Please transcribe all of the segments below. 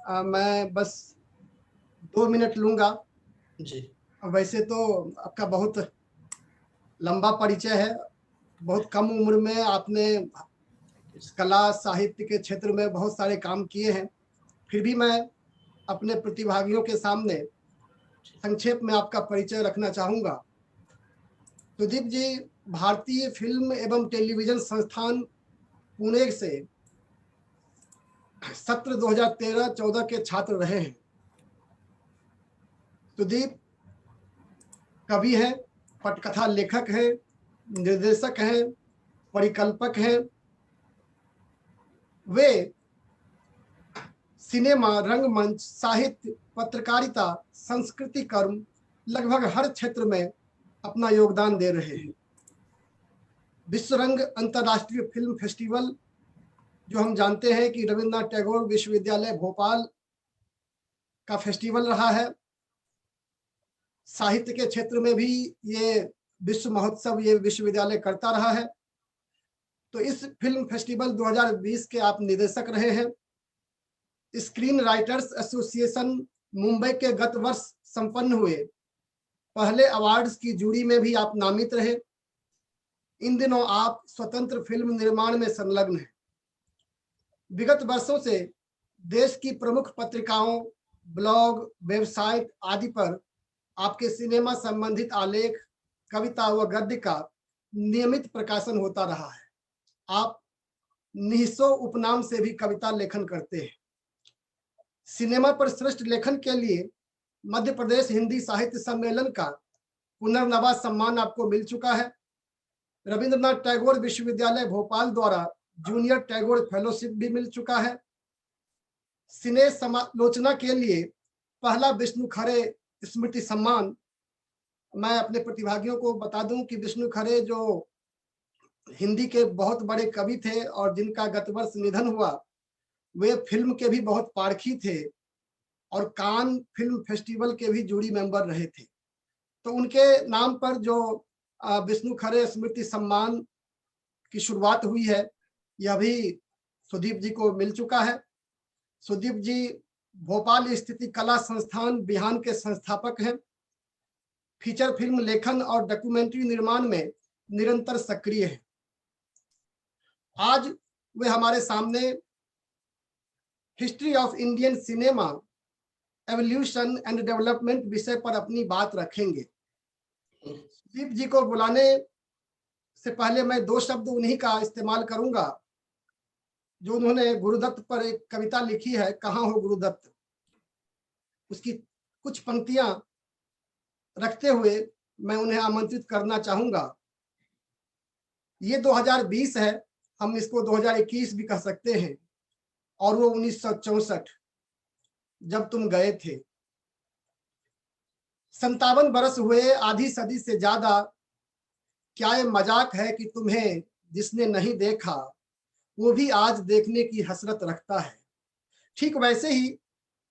मैं बस 2 मिनट लूंगा। जी। वैसे तो आपका बहुत लंबा परिचय है, बहुत कम उम्र में आपने कला साहित्य के क्षेत्र में बहुत सारे काम किए हैं। फिर भी मैं अपने प्रतिभागियों के सामने संक्षेप में आपका परिचय रखना चाहूंगा। सुदीप जी भारतीय फिल्म एवं टेलीविजन संस्थान पुणे से सत्र 2013-14 के छात्र रहे हैं। सुदीप कवि हैं, पटकथा लेखक हैं, निर्देशक हैं, परिकल्पक हैं। वे सिनेमा, रंगमंच, साहित्य, पत्रकारिता, संस्कृति कर्म लगभग हर क्षेत्र में अपना योगदान दे रहे हैं। विश्वरंग अंतर्राष्ट्रीय फिल्म फेस्टिवल, जो हम जानते हैं कि रविंद्रनाथ टैगोर विश्वविद्यालय भोपाल का फेस्टिवल रहा है। साहित्य के क्षेत्र में भी ये विश्व महोत्सव ये विश्वविद्यालय करता रहा है। तो इस फिल्म फेस्टिवल 2020 के आप निदेशक रहे हैं। स्क्रीन राइटर्स एसोसिएशन मुंबई के गत वर्ष संपन्न हुए पहले अवार्ड्स की जूरी में भी आप नामित रहे। इन दिनों आप स्वतंत्र फिल्म निर्माण में संलग्न हैं। विगत वर्षों से देश की प्रमुख पत्रिकाओं, ब्लॉग, वेबसाइट आदि पर आपके सिनेमा संबंधित आलेख, कविता व गद्य का नियमित प्रकाशन होता रहा है। आप निहसो उपनाम से भी कविता लेखन करते हैं। सिनेमा पर श्रेष्ठ लेखन के लिए मध्य प्रदेश हिंदी साहित्य सम्मेलन का पुनर्नवा सम्मान आपको मिल चुका है। रविंद्रनाथ टैगोर विश्वविद्यालय भोपाल द्वारा जूनियर टैगोर फेलोशिप भी मिल चुका है। सिने समालोचना के लिए पहला विष्णु खरे स्मृति सम्मान। मैं अपने प्रतिभागियों को बता दूं कि विष्णु खरे जो हिंदी के बहुत बड़े कवि थे और जिनका गत वर्ष निधन हुआ, वे फिल्म के भी बहुत पारखी थे और कान फिल्म फेस्टिवल के भी जूरी मेंबर रहे थे। तो उनके नाम पर जो विष्णु खरे स्मृति सम्मान की शुरुआत हुई है, यह भी सुदीप जी को मिल चुका है। सुदीप जी भोपाल स्थित कला संस्थान बिहान के संस्थापक हैं। फीचर फिल्म लेखन और डॉक्यूमेंट्री निर्माण में निरंतर सक्रिय हैं। आज वे हमारे सामने history of Indian cinema evolution and development विषय पर अपनी बात रखेंगे। सुदीप जी को बुलाने से पहले मैं 2 शब्द उन्हीं का इस्तेमाल करूंगा जो उन्होंने गुरुदत्त पर एक कविता लिखी है, कहाँ हो गुरुदत्त। उसकी कुछ पंक्तियां रखते हुए मैं उन्हें आमंत्रित करना चाहूंगा। ये 2020 है, हम इसको 2021 भी कह सकते हैं, और वो 1964 जब तुम गए थे। 57 बरस हुए, आधी सदी से ज्यादा। क्या ये मजाक है कि तुम्हें जिसने नहीं देखा वो भी आज देखने की हसरत रखता है। ठीक वैसे ही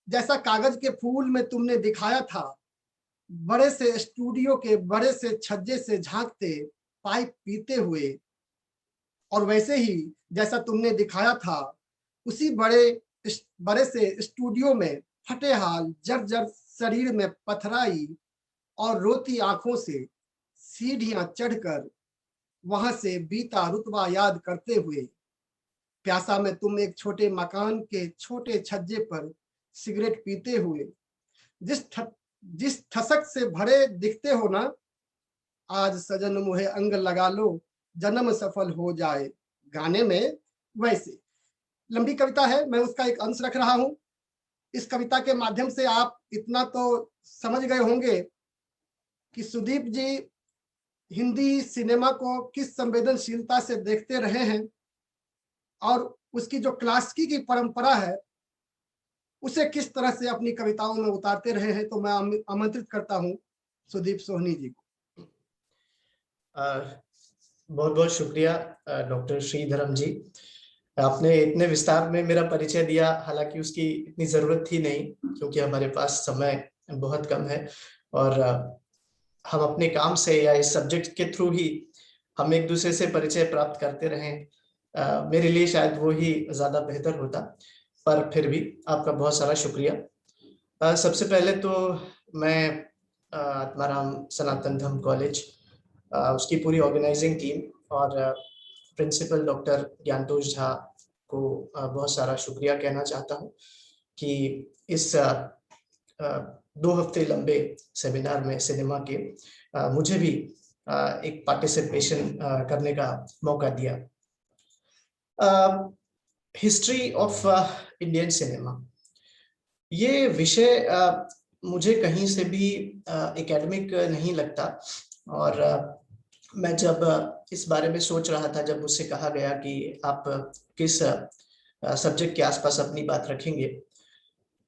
जैसा कागज के फूल में तुमने दिखाया था, बड़े से स्टूडियो के बड़े से छज्जे से झांकते पाइप पीते हुए, और वैसे ही जैसा तुमने दिखाया था उसी बड़े से स्टूडियो में फटे हाल, जर्जर शरीर में पथराई और रोती आंखों से सीढ़ियां चढ़कर वहां से बीता रुतबा याद करते हुए, प्यासा में तुम एक छोटे मकान के छोटे छज्जे पर सिगरेट पीते हुए जिस ठसक से भरे दिखते हो ना, आज सजन मुहे अंग लगा लो, जन्म सफल हो जाए गाने में वैसे। लंबी कविता है, मैं उसका एक अंश रख रहा हूं। इस कविता के माध्यम से आप इतना तो समझ गए होंगे कि सुदीप जी हिंदी सिनेमा को किस संवेदनशीलता से देखते रहे हैं और उसकी जो क्लासिकी की परंपरा है उसे किस तरह से अपनी कविताओं में उतारते रहे हैं। तो मैं आमंत्रित करता हूं सुदीप सोहनी जी को। बहुत बहुत शुक्रिया डॉक्टर श्रीधरम जी, आपने इतने विस्तार में मेरा परिचय दिया। हालांकि उसकी इतनी जरूरत थी नहीं, क्योंकि हमारे पास समय बहुत कम है और हम अपने काम से या इस सब्जेक्ट के थ्रू ही हम एक दूसरे से परिचय प्राप्त करते रहें। मेरे लिए शायद वो ही ज्यादा बेहतर होता। पर फिर भी आपका बहुत सारा शुक्रिया। सबसे पहले तो मैं आत्माराम सनातन धर्म कॉलेज, उसकी पूरी ऑर्गेनाइजिंग टीम और प्रिंसिपल डॉक्टर ज्ञानतोष झा को बहुत सारा शुक्रिया कहना चाहता हूँ कि इस 2 हफ्ते लंबे सेमिनार में सिनेमा के मुझे भी एक पार्टिसिपेशन करने का मौका दिया। हिस्ट्री ऑफ इंडियन सिनेमा, ये विषय मुझे कहीं से भी एकेडमिक नहीं लगता, और मैं जब इस बारे में सोच रहा था, जब मुझसे कहा गया कि आप किस सब्जेक्ट के आसपास अपनी बात रखेंगे,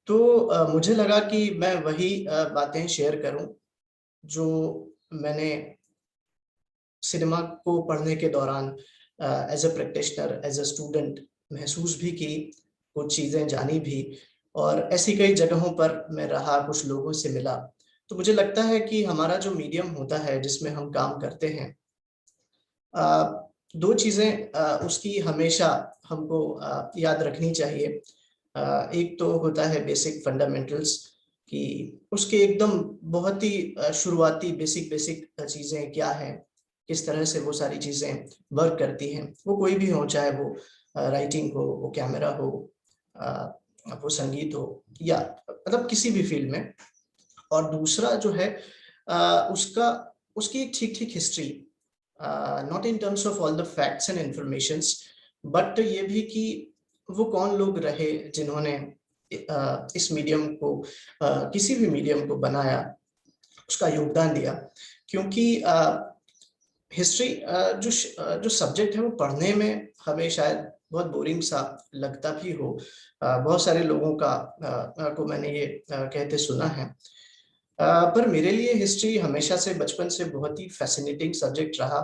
तो मुझे लगा कि मैं वही बातें शेयर करूं जो मैंने सिनेमा को पढ़ने के दौरान as a practitioner, as a student महसूस भी की, कुछ चीजें जानी भी, और ऐसी कई जगहों पर मैं रहा, कुछ लोगों से मिला। तो मुझे लगता है कि हमारा जो मीडियम होता है जिसमें हम काम करते हैं, 2 चीजें उसकी हमेशा हमको याद रखनी चाहिए। एक तो होता है बेसिक फंडामेंटल्स, कि उसके एकदम बहुत ही शुरुआती बेसिक चीजें क्या हैं, किस तरह से वो सारी चीजें वर्क करती हैं, वो कोई भी हो, चाहे वो राइटिंग हो, वो कैमरा हो, वो संगीत हो, या मतलब किसी भी फील्ड में। और दूसरा जो है उसकी एक ठीक history, not in terms of all the facts and informations, but ये भी कि वो कौन लोग रहे जिन्होंने इस मीडियम को, किसी भी मीडियम को बनाया, उसका योगदान दिया। क्योंकि हिस्ट्री जो सब्जेक्ट है वो पढ़ने में हमें शायद बहुत बोरिंग सा लगता भी हो, बहुत सारे लोगों को मैंने ये कहते सुना है, पर मेरे लिए हिस्ट्री हमेशा से, बचपन से बहुत ही फैसिनेटिंग सब्जेक्ट रहा,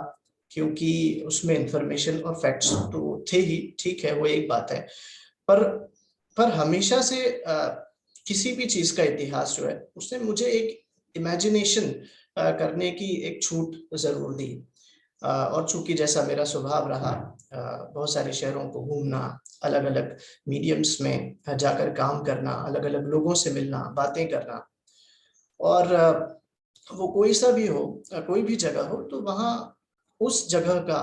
क्योंकि उसमें इंफॉर्मेशन और फैक्ट्स तो थे ही, ठीक है, वो एक बात है, पर हमेशा से किसी भी चीज का इतिहास जो है उसने मुझे एक इमेजिनेशन करने की एक छूट जरूर दी। और चूंकि जैसा मेरा स्वभाव रहा, बहुत सारे शहरों को घूमना, अलग अलग मीडियम्स में जाकर काम करना, अलग अलग लोगों से मिलना, बातें करना, और वो कोई सा भी हो, कोई भी जगह हो, तो वहाँ उस जगह का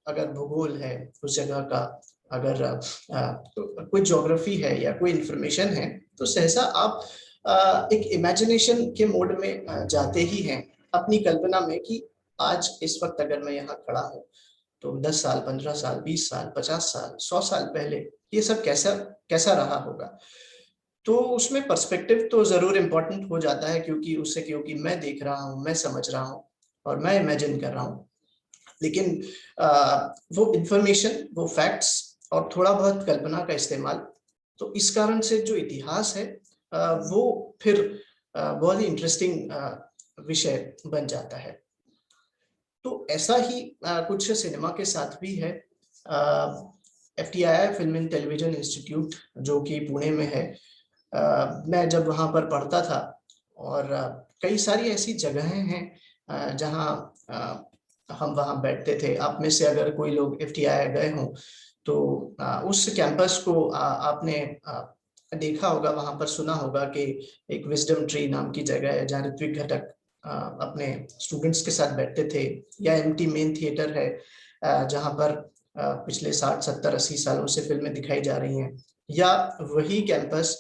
अगर भूगोल है, उस जगह का अगर तो कोई ज्योग्राफी है या कोई इंफॉर्मेशन है, तो सहसा आप एक इमेजिनेशन के मोड में जाते ही हैं, अपनी कल्पना में, कि आज इस वक्त अगर मैं यहाँ खड़ा हूँ, तो 10 साल, 15 साल, 20 साल, 50 साल, 100 साल पहले ये सब कैसा कैसा रहा होगा। तो उसमें पर्सपेक्टिव तो जरूर इम्पोर्टेंट हो जाता है, क्योंकि मैं देख रहा हूँ, मैं समझ रहा हूँ और मैं इमेजिन कर रहा हूँ। लेकिन वो इंफॉर्मेशन, वो फैक्ट्स और थोड़ा बहुत कल्पना का इस्तेमाल, तो इस कारण से जो इतिहास है वो फिर बहुत ही इंटरेस्टिंग विषय बन जाता है। तो ऐसा ही कुछ सिनेमा के साथ भी है। FTII, film and television institute, जो कि पुणे में है, मैं जब वहाँ पर पढ़ता था, और कई सारी ऐसी जगहें हैं जहाँ हम वहाँ बैठते थे। आप में से अगर कोई लोग FTII गए हों, तो उस कैंपस को आपने देखा होगा, वहाँ पर सुना होगा कि एक विजडम ट्री नाम की जगह है, जहाँ ऋत्विक घटक अपने स्टूडेंट्स के साथ बैठते थे, या MT मेन थिएटर है, जहाँ पर पिछले 60, 70, 80 सालों से फिल्में दिखाई जा रही हैं, या वही कैंपस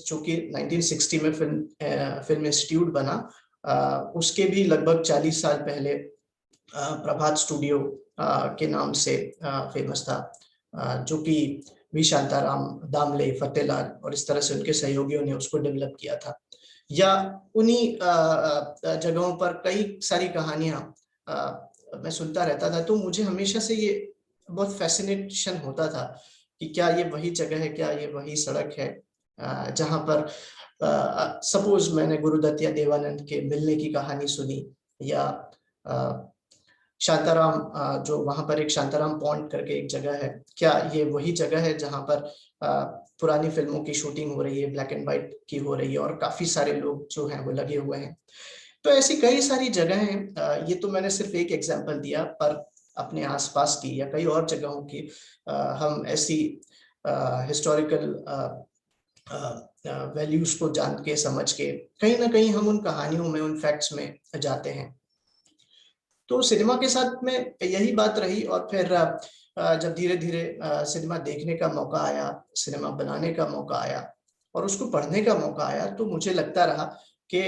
जो कि 1960 में फिल्म इंस्टीट्यूट बना, उसके भी लगभग 40 साल पहले प्रभात स्टूडियो के नाम से फेमस था, जो कि वी शांताराम, दामले, फतेहलाल और इस तरह से उनके सहयोगियों ने उसको डेवलप किया था। या उन्हीं जगहों पर कई सारी कहानियां मैं सुनता रहता था, तो मुझे हमेशा से ये बहुत फैसिनेशन होता था कि क्या ये वही जगह है, क्या ये वही सड़क है जहां पर सपोज मैंने गुरुदत्त या देवानंद के मिलने की कहानी सुनी, या शांताराम, जो वहां पर एक शांताराम पॉइंट करके एक जगह है, क्या ये वही जगह है जहां पर पुरानी फिल्मों की शूटिंग हो रही है, ब्लैक एंड व्हाइट की हो रही है, और काफी सारे लोग जो हैं वो लगे हुए हैं। तो ऐसी कई सारी जगह हैं, ये तो मैंने सिर्फ एक एग्जांपल दिया, पर अपने आसपास की या कई और जगहों की हम ऐसी हिस्टोरिकल वैल्यूज को जान के समझ के कहीं ना कहीं हम उन कहानियों में, उन फैक्ट्स में जाते हैं। तो सिनेमा के साथ में यही बात रही। और फिर जब धीरे धीरे सिनेमा देखने का मौका आया, सिनेमा बनाने का मौका आया और उसको पढ़ने का मौका आया, तो मुझे लगता रहा कि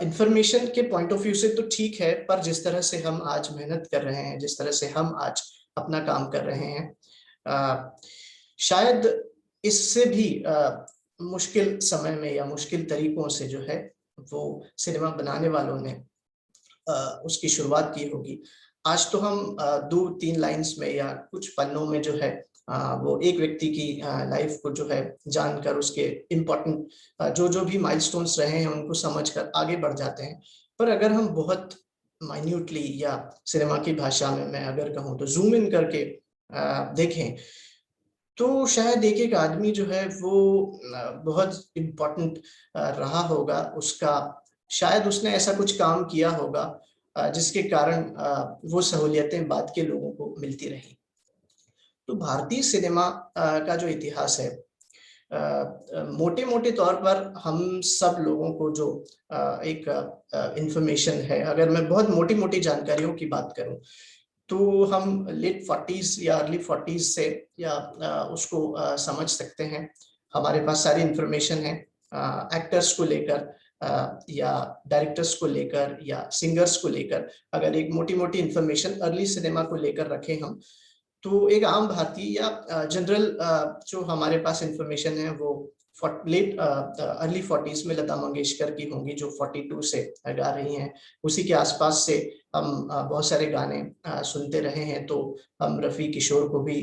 इंफॉर्मेशन के पॉइंट ऑफ व्यू से तो ठीक है, पर जिस तरह से हम आज मेहनत कर रहे हैं, जिस तरह से हम आज अपना काम कर रहे हैं, शायद इससे भी मुश्किल समय में या मुश्किल तरीकों से जो है वो सिनेमा बनाने वालों ने उसकी शुरुआत की होगी। आज तो हम 2-3 लाइंस में या कुछ पन्नों में जो है वो एक व्यक्ति की लाइफ को जो है जानकर, उसके इम्पोर्टेंट जो भी माइलस्टोन्स रहे हैं उनको समझकर आगे बढ़ जाते हैं। पर अगर हम बहुत माइन्यूटली, या सिनेमा की भाषा में मैं अगर कहूँ तो जूम इन करके देखें, तो शायद एक आदमी जो है वो बहुत इम्पोर्टेंट रहा होगा, उसका शायद उसने ऐसा कुछ काम किया होगा जिसके कारण वो सहूलियतें बाद के लोगों को मिलती रही। तो भारतीय सिनेमा का जो इतिहास है, मोटे-मोटे तौर पर हम सब लोगों को जो एक इंफॉर्मेशन है, अगर मैं बहुत मोटी-मोटी जानकारियों की बात करूं, तो हम लेट 40s या अर्ली 40s से या उसको समझ सकते हैं। हमारे पास सारी इंफॉर्मेशन है एक्टर्स को लेकर या डायरेक्टर्स को लेकर या सिंगर्स को लेकर। अगर एक मोटी-मोटी इंफॉर्मेशन अर्ली सिनेमा को लेकर रखें हम, तो एक आम भारतीय या जनरल जो हमारे पास इंफॉर्मेशन है वो लेट अर्ली 40s में लता मंगेशकर की होंगी, जो 42 से गा रही हैं। उसी के आसपास से हम बहुत सारे गाने सुनते रहे हैं, तो हम रफ़ी किशोर को भी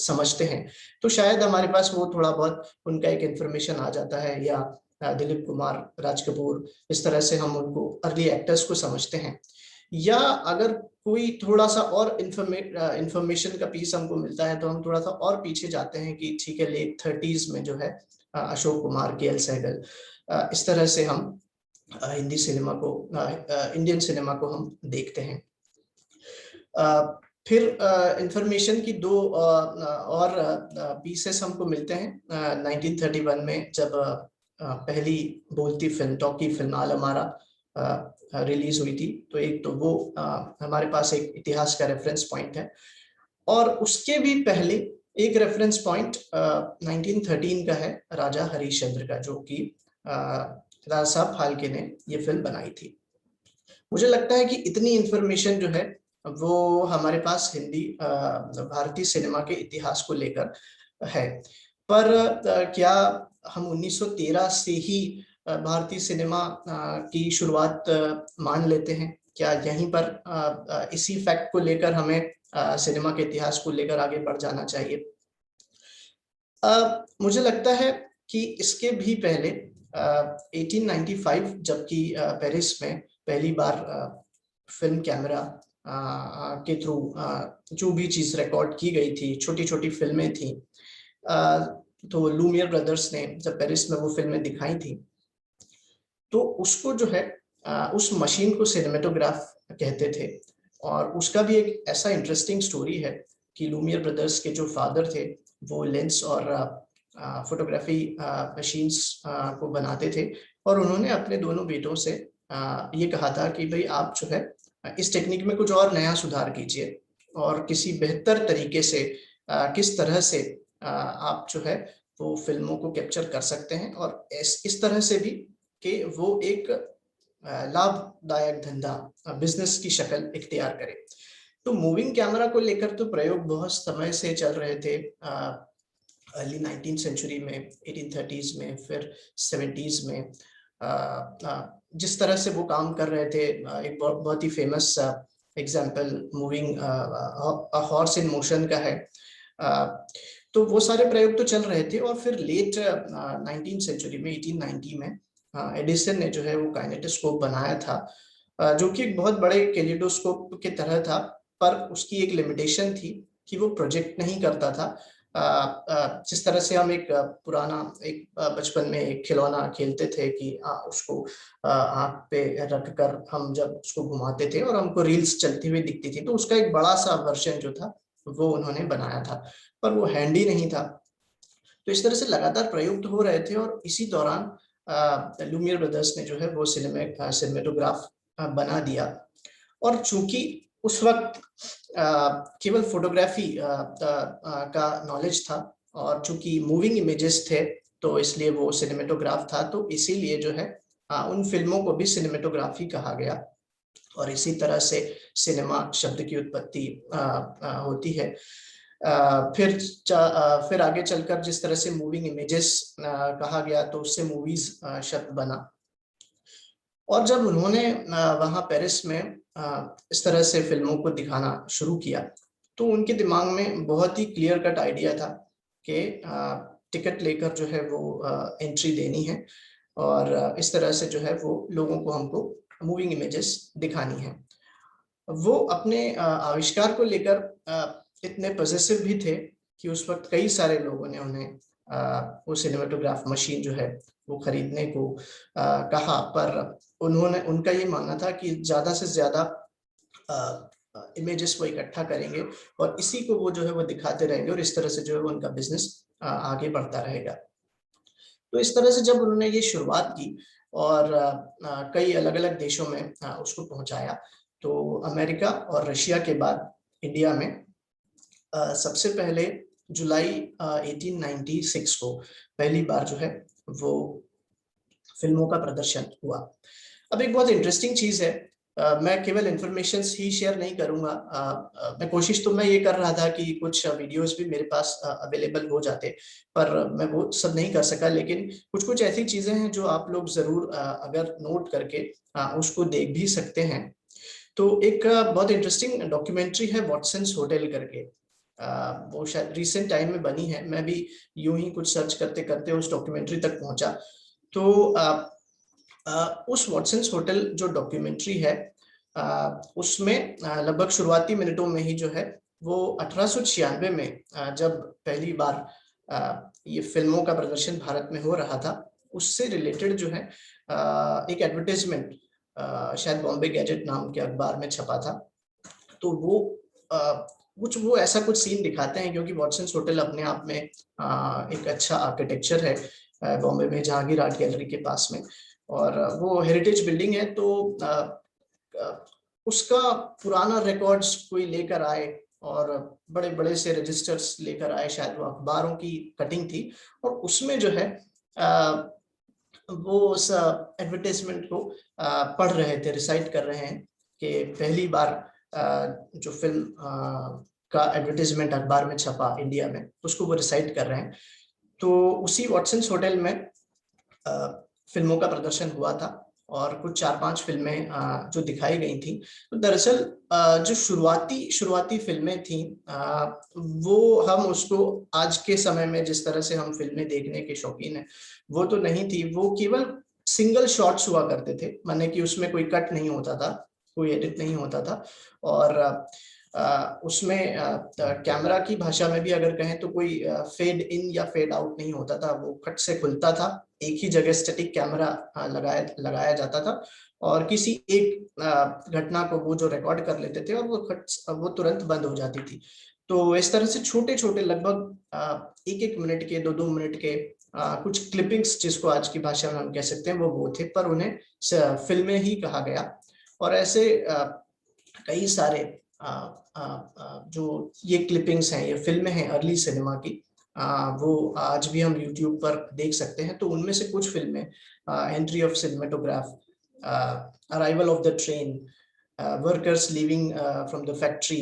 समझते हैं। तो शायद हमारे पास वो थोड़ा बहुत उनका एक इंफॉर्मेशन आ जाता है, या दिलीप कुमार, राज कपूर, इस तरह से हम उनको अर्ली एक्टर्स को समझते हैं। या अगर कोई थोड़ा सा और इंफॉर्मेशन का पीस हमको मिलता है, तो हम थोड़ा सा और पीछे जाते हैं कि ठीक है, लेट 30s में जो है अशोक कुमार, के एल सहगल, इस तरह से हम हिंदी सिनेमा को, इंडियन सिनेमा को हम देखते हैं। फिर इंफॉर्मेशन की दो और पीसेस हमको मिलते हैं 1931 में, जब पहली बोलती film, talkie film Alam Ara release हुई थी। तो एक तो वो हमारे पास एक इतिहास का रेफरेंस पॉइंट है। और उसके भी पहले एक रेफरेंस पॉइंट 1913 का है, राजा हरिश्चंद्र का, जो कि राजा साहब फाल्के ने ये फिल्म बनाई थी। मुझे लगता है कि इतनी इंफॉर्मेशन जो है वो हमारे पास हिंदी भारतीय सिनेमा के इतिहास को लेकर है। पर क्या हम 1913 से ही भारतीय सिनेमा की शुरुआत मान लेते हैं? क्या यहीं पर इसी फैक्ट को लेकर हमें सिनेमा के इतिहास को लेकर आगे बढ़ जाना चाहिए? मुझे लगता है कि इसके भी पहले 1895 जबकि पेरिस में पहली बार फिल्म कैमरा के थ्रू जो भी चीज रिकॉर्ड की गई थी, छोटी-छोटी फिल्में थी, तो लूमियर ब्रदर्स ने जब पेरिस में वो फिल्में दिखाई थी, तो उसको जो है उस मशीन को सिनेमेटोग्राफ कहते थे। और उसका भी एक ऐसा इंटरेस्टिंग स्टोरी है कि लूमियर ब्रदर्स के जो फादर थे, वो लेंस और फोटोग्राफी मशीन्स को बनाते थे, और उन्होंने अपने दोनों बेटों से ये कहा था कि भाई आप जो है इस टेक्निक में कुछ और नया सुधार कीजिए, और किसी बेहतर तरीके से किस तरह से आप जो है वो फिल्मों को कैप्चर कर सकते हैं, और इस तरह से भी कि वो एक लाभदायक धंधा, बिजनेस की शक्ल इख्तियार करे। तो मूविंग कैमरा को लेकर तो प्रयोग बहुत समय से चल रहे थे, अर्ली 19th सेंचुरी में, 1830s में, फिर 70s में। जिस तरह से वो काम कर रहे थे, एक बहुत ही famous example moving horse in motion का है। तो वो सारे प्रयोग तो चल रहे थे। और फिर लेट 19th सेंचुरी में, 1890 में, एडिसन ने जो है वो काइनेटोस्कोप बनाया था, जो कि एक बहुत बड़े कैलिडोस्कोप की तरह था, पर उसकी एक लिमिटेशन थी कि वो प्रोजेक्ट नहीं करता था। जिस तरह से हम एक पुराना एक बचपन में एक खिलौना खेलते थे कि उसको आँख पे रख कर हम जब उसको घुमाते थे और हमको रील्स चलती हुई दिखती थी, तो उसका एक बड़ा सा वर्जन जो था वो उन्होंने बनाया था, पर वो हैंडी नहीं था। तो इस तरह से लगातार प्रयोग तो हो रहे थे, और इसी दौरान लुमियर ब्रदर्स ने जो है वो सिनेमेटोग्राफ बना दिया। और चूंकि उस वक्त केवल फोटोग्राफी का नॉलेज था, और चूंकि मूविंग इमेजेस थे, तो इसलिए वो सिनेमेटोग्राफ था, तो इसीलिए जो है उन फिल्मों को भी सिनेमेटोग्राफी कहा गया। और इसी तरह से सिनेमा शब्द की उत्पत्ति होती है। फिर आगे चलकर जिस तरह से मूविंग इमेजेस कहा गया, तो उससे मूवीज शब्द बना। और जब उन्होंने वहां पेरिस में इस तरह से फिल्मों को दिखाना शुरू किया, तो उनके दिमाग में बहुत ही क्लियर कट आइडिया था कि टिकट लेकर जो है वो एंट्री देनी है, और इस तरह से जो है वो लोगों को हमको मूविंग इमेजेस दिखानी है। वो अपने आविष्कार को लेकर इतने पॉजिटिव भी थे कि उस वक्त कई सारे लोगों ने उन्हें वो सिनेमेटोग्राफ मशीन जो है वो खरीदने को कहा, पर उनका ये मानना था कि ज्यादा से ज्यादा इमेजेस वो इकट्ठा करेंगे, और इसी को वो जो है वो दिखाते रहेंगे, और इस तरह से जो है वो उनका बिजनेस आगे बढ़ता रहेगा। तो इस तरह से जब उन्होंने ये शुरुआत की और कई अलग अलग देशों में उसको पहुंचाया, तो अमेरिका और रशिया के बाद इंडिया में सबसे पहले जुलाई 1896 को पहली बार जो है वो फिल्मों का प्रदर्शन हुआ। अब एक बहुत इंटरेस्टिंग चीज है, मैं केवल इंफॉर्मेशन ही शेयर नहीं करूंगा। मैं कोशिश तो मैं ये कर रहा था कि कुछ वीडियोस भी मेरे पास अवेलेबल हो जाते, पर मैं वो सब नहीं कर सका। लेकिन कुछ कुछ ऐसी चीजें हैं जो आप लोग जरूर अगर नोट करके उसको देख भी सकते हैं। तो एक बहुत इंटरेस्टिंग डॉक्यूमेंट्री है वॉटसन्स होटल करके, वो शायद रिसेंट टाइम में बनी है। मैं भी यूं ही कुछ सर्च करते करते उस डॉक्यूमेंट्री तक पहुंचा। तो उस वॉटसन्स होटल जो डॉक्यूमेंट्री है, उसमें लगभग शुरुआती मिनटों में ही जो है वो 1896 में जब पहली बार ये फिल्मों का प्रदर्शन भारत में हो रहा था, उससे रिलेटेड जो है एक एडवर्टाइजमेंट शायद बॉम्बे गैजेट नाम के अखबार में छपा था। तो वो वो ऐसा कुछ सीन दिखाते हैं, क्योंकि वॉटसन्स होटल अपने आप में एक अच्छा आर्किटेक्चर है बॉम्बे में, जहांगीर आर्ट गैलरी के पास में, और वो हेरिटेज बिल्डिंग है। तो उसका पुराना रिकॉर्ड्स कोई लेकर आए, और बड़े बड़े से रजिस्टर्स लेकर आए, शायद वो अखबारों की कटिंग थी, और उसमें जो है वो उस एडवर्टाइजमेंट को पढ़ रहे थे, रिसाइट कर रहे हैं कि पहली बार जो फिल्म का एडवर्टाइजमेंट अखबार में छपा इंडिया में, उसको वो रिसाइट कर रहे हैं। तो उसी वॉटसन्स होटल में फिल्मों का प्रदर्शन हुआ था, और कुछ 4-5 फिल्में जो दिखाई गई थी। तो दरअसल जो शुरुआती फिल्में थी, वो हम उसको आज के समय में जिस तरह से हम फिल्में देखने के शौकीन हैं, वो तो नहीं थी। वो केवल सिंगल शॉट्स हुआ करते थे, माने कि उसमें कोई कट नहीं होता था, कोई एडिट नहीं होता था, और उसमें कैमरा की भाषा में भी अगर कहें तो कोई फेड इन या फेड आउट नहीं होता था। वो कट से खुलता था, एक ही जगह स्टैटिक कैमरा लगाया जाता था, और किसी एक घटना को वो जो रिकॉर्ड कर लेते थे, और वो तुरंत बंद हो जाती थी। तो इस तरह से छोटे छोटे लगभग 1-1 मिनट के, 2-2 मिनट के कुछ क्लिपिंग्स, जिसको आज की भाषा में हम कह सकते हैं, वो थे, पर उन्हें फिल्में ही कहा गया। और ऐसे कई सारे जो ये क्लिपिंग्स हैं, ये फिल्में हैं अर्ली सिनेमा की, वो आज भी हम यूट्यूब पर देख सकते हैं। तो उनमें से कुछ फिल्में, entry of cinematograph, arrival of the train, workers leaving from the factory,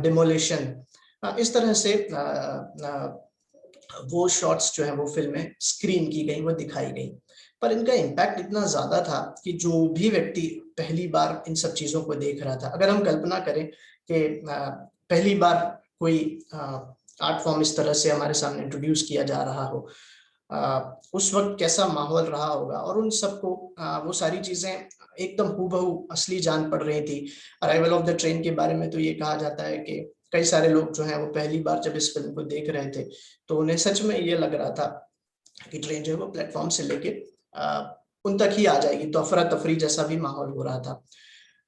demolition, इस तरह से वो शॉट्स जो है वो फिल्में स्क्रीन की गई, वो दिखाई गई। पर इनका इम्पैक्ट इतना ज्यादा था कि जो भी व्यक्ति पहली बार इन सब चीजों को देख रहा था, अगर हम कल्पना करें कि पहली बार कोई आर्ट फॉर्म इस तरह से हमारे सामने इंट्रोड्यूस किया जा रहा हो, उस वक्त कैसा माहौल रहा होगा। और उन सबको वो सारी चीजें एकदम हूबहू असली जान पड़ रही थी। अराइवल ऑफ द ट्रेन के बारे में तो ये कहा जाता है कि कई सारे लोग जो हैं वो पहली बार जब इस फिल्म को देख रहे थे, तो उन्हें सच में ये लग रहा था कि ट्रेन जो है वो प्लेटफॉर्म से लेके उन तक ही आ जाएगी, तो अफरा तफरी जैसा भी माहौल हो रहा था।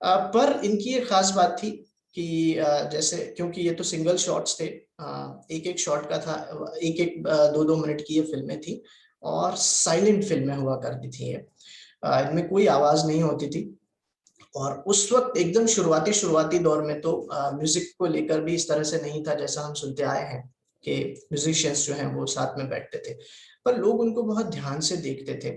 पर इनकी एक खास बात थी कि जैसे क्योंकि ये तो सिंगल शॉट्स थे, एक एक शॉट का था, एक एक 2-2 मिनट की ये फिल्में थी और साइलेंट फिल्में हुआ करती थी ये, इनमें कोई आवाज नहीं होती थी। और उस वक्त एकदम शुरुआती दौर में तो म्यूजिक को लेकर भी इस तरह से नहीं था जैसा हम सुनते आए हैं कि म्यूजिशियंस जो हैं वो साथ में बैठते थे, पर लोग उनको बहुत ध्यान से देखते थे।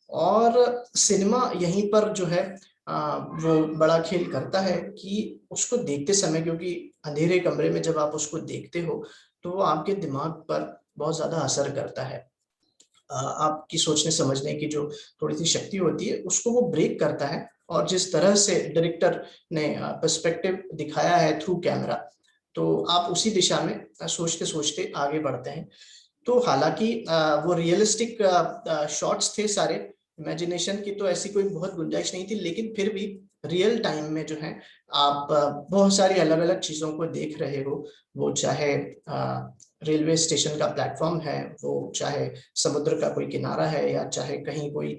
और सिनेमा यहीं पर जो है वो बड़ा खेल करता है कि उसको देखते समय, क्योंकि अंधेरे कमरे में जब आप उसको देखते हो तो वो आपके दिमाग पर बहुत ज्यादा असर करता है। आपकी सोचने समझने की जो थोड़ी सी शक्ति होती है उसको वो ब्रेक करता है। और जिस तरह से डायरेक्टर ने पर्सपेक्टिव दिखाया है थ्रू कैमरा, तो आप उसी दिशा में सोचते सोचते आगे बढ़ते हैं। तो हालांकि वो रियलिस्टिक शॉट्स थे सारे, इमेजिनेशन की तो ऐसी कोई बहुत गुंजाइश नहीं थी, लेकिन फिर भी रियल टाइम में जो है आप बहुत सारी अलग अलग चीजों को देख रहे हो। वो चाहे रेलवे स्टेशन का प्लेटफॉर्म है, वो चाहे समुद्र का कोई किनारा है, या चाहे कहीं कोई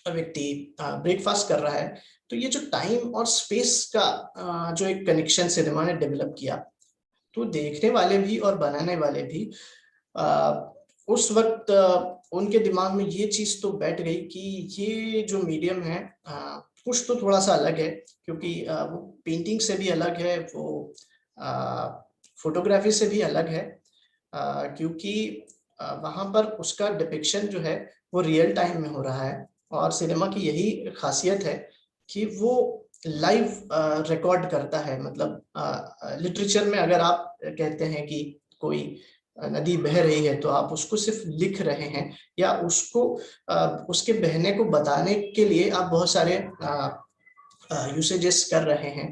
व्यक्ति ब्रेकफास्ट कर रहा है। तो ये जो टाइम और स्पेस का जो एक कनेक्शन सिनेमा ने डेवलप किया, तो देखने वाले भी और बनाने वाले भी उस वक्त उनके दिमाग में ये चीज तो बैठ गई कि ये जो मीडियम है कुछ तो थोड़ा सा अलग है, क्योंकि वो पेंटिंग से भी अलग है, वो फोटोग्राफी से भी अलग है, क्योंकि वहां पर उसका डिपिक्शन जो है वो रियल टाइम में हो रहा है। और सिनेमा की यही खासियत है कि वो लाइव रिकॉर्ड करता है। मतलब लिटरेचर में अगर आप कहते हैं कि कोई नदी बह रही है तो आप उसको सिर्फ लिख रहे हैं, या उसको उसके बहने को बताने के लिए आप बहुत सारे यूसेजेस कर रहे हैं।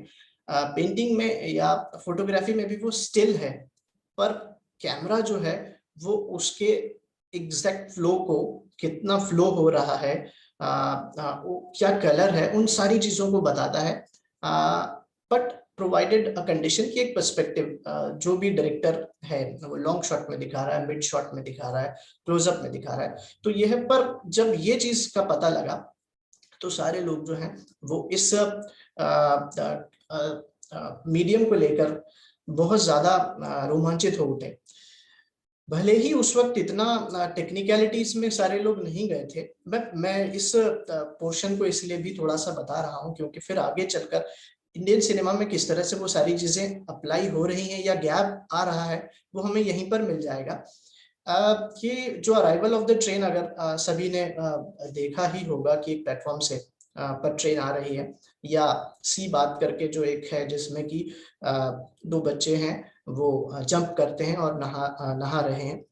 पेंटिंग में या फोटोग्राफी में भी वो स्टिल है, पर कैमरा जो है वो उसके एग्जैक्ट फ्लो को, कितना फ्लो हो रहा है, क्या कलर है, उन सारी चीजों को बताता है। बट प्रोवाइडेड अ कंडीशन की एक पर्सपेक्टिव जो भी डायरेक्टर है वो लॉन्ग शॉट में दिखा रहा है, मिड शॉट में दिखा रहा है, क्लोजअप में दिखा रहा है। तो यह पर जब ये चीज का पता लगा तो सारे लोग जो हैं वो इस मीडियम को लेकर बहुत ज्यादा रोमांचित हो उठे। भले ही उस वक्त इतना टेक्निकलिटीज में सारे लोग नहीं गए थे, बट मैं इस पोर्शन को इसलिए भी थोड़ा सा बता रहा हूँ क्योंकि फिर आगे चलकर इंडियन सिनेमा में किस तरह से वो सारी चीजें अप्लाई हो रही हैं या गैप आ रहा है वो हमें यहीं पर मिल जाएगा। ये जो अराइवल ऑफ द ट्रेन, अगर सभी ने देखा ही होगा कि एक प्लेटफॉर्म से पर ट्रेन आ रही है, या सी बात करके जो एक है जिसमें कि दो बच्चे हैं वो जंप करते हैं और नहा रहे हैं।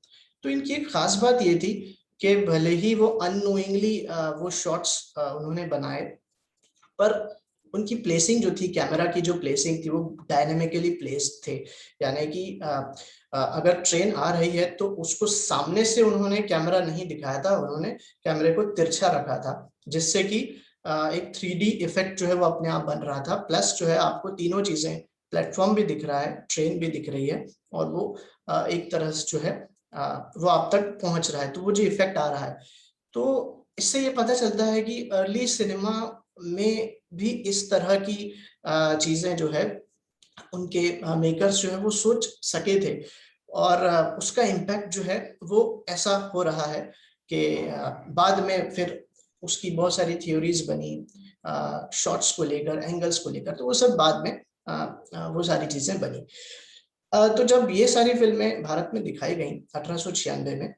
तो इनकी एक खास बात ये थी कि भले ही वो अननोइंगली वो शॉट्स उन्होंने बनाए, पर उनकी प्लेसिंग जो थी, कैमरा की जो प्लेसिंग थी वो डायनेमिकली प्लेस्ड थे। यानी कि अगर ट्रेन आ रही है तो उसको सामने से उन्होंने कैमरा नहीं दिखाया था, उन्होंने कैमरे को तिरछा रखा था, जिससे कि एक 3D इफेक्ट जो है वो अपने आप बन रहा था। प्लस जो है आपको तीनों चीजें, प्लेटफॉर्म भी दिख रहा है, ट्रेन भी दिख रही है, और वो एक तरह से जो है वो आप तक पहुंच रहा है, तो वो जो इफेक्ट आ रहा है। तो इससे ये पता चलता है कि अर्ली सिनेमा में भी इस तरह की चीजें जो है उनके मेकर्स जो है वो सोच सके थे, और उसका इम्पैक्ट जो है वो ऐसा हो रहा है कि बाद में फिर उसकी बहुत सारी थ्योरीज बनी शॉट्स को लेकर, एंगल्स को लेकर, तो वो सब बाद में वो सारी चीजें बनी। तो जब ये सारी फिल्में भारत में दिखाई गई 1896 में,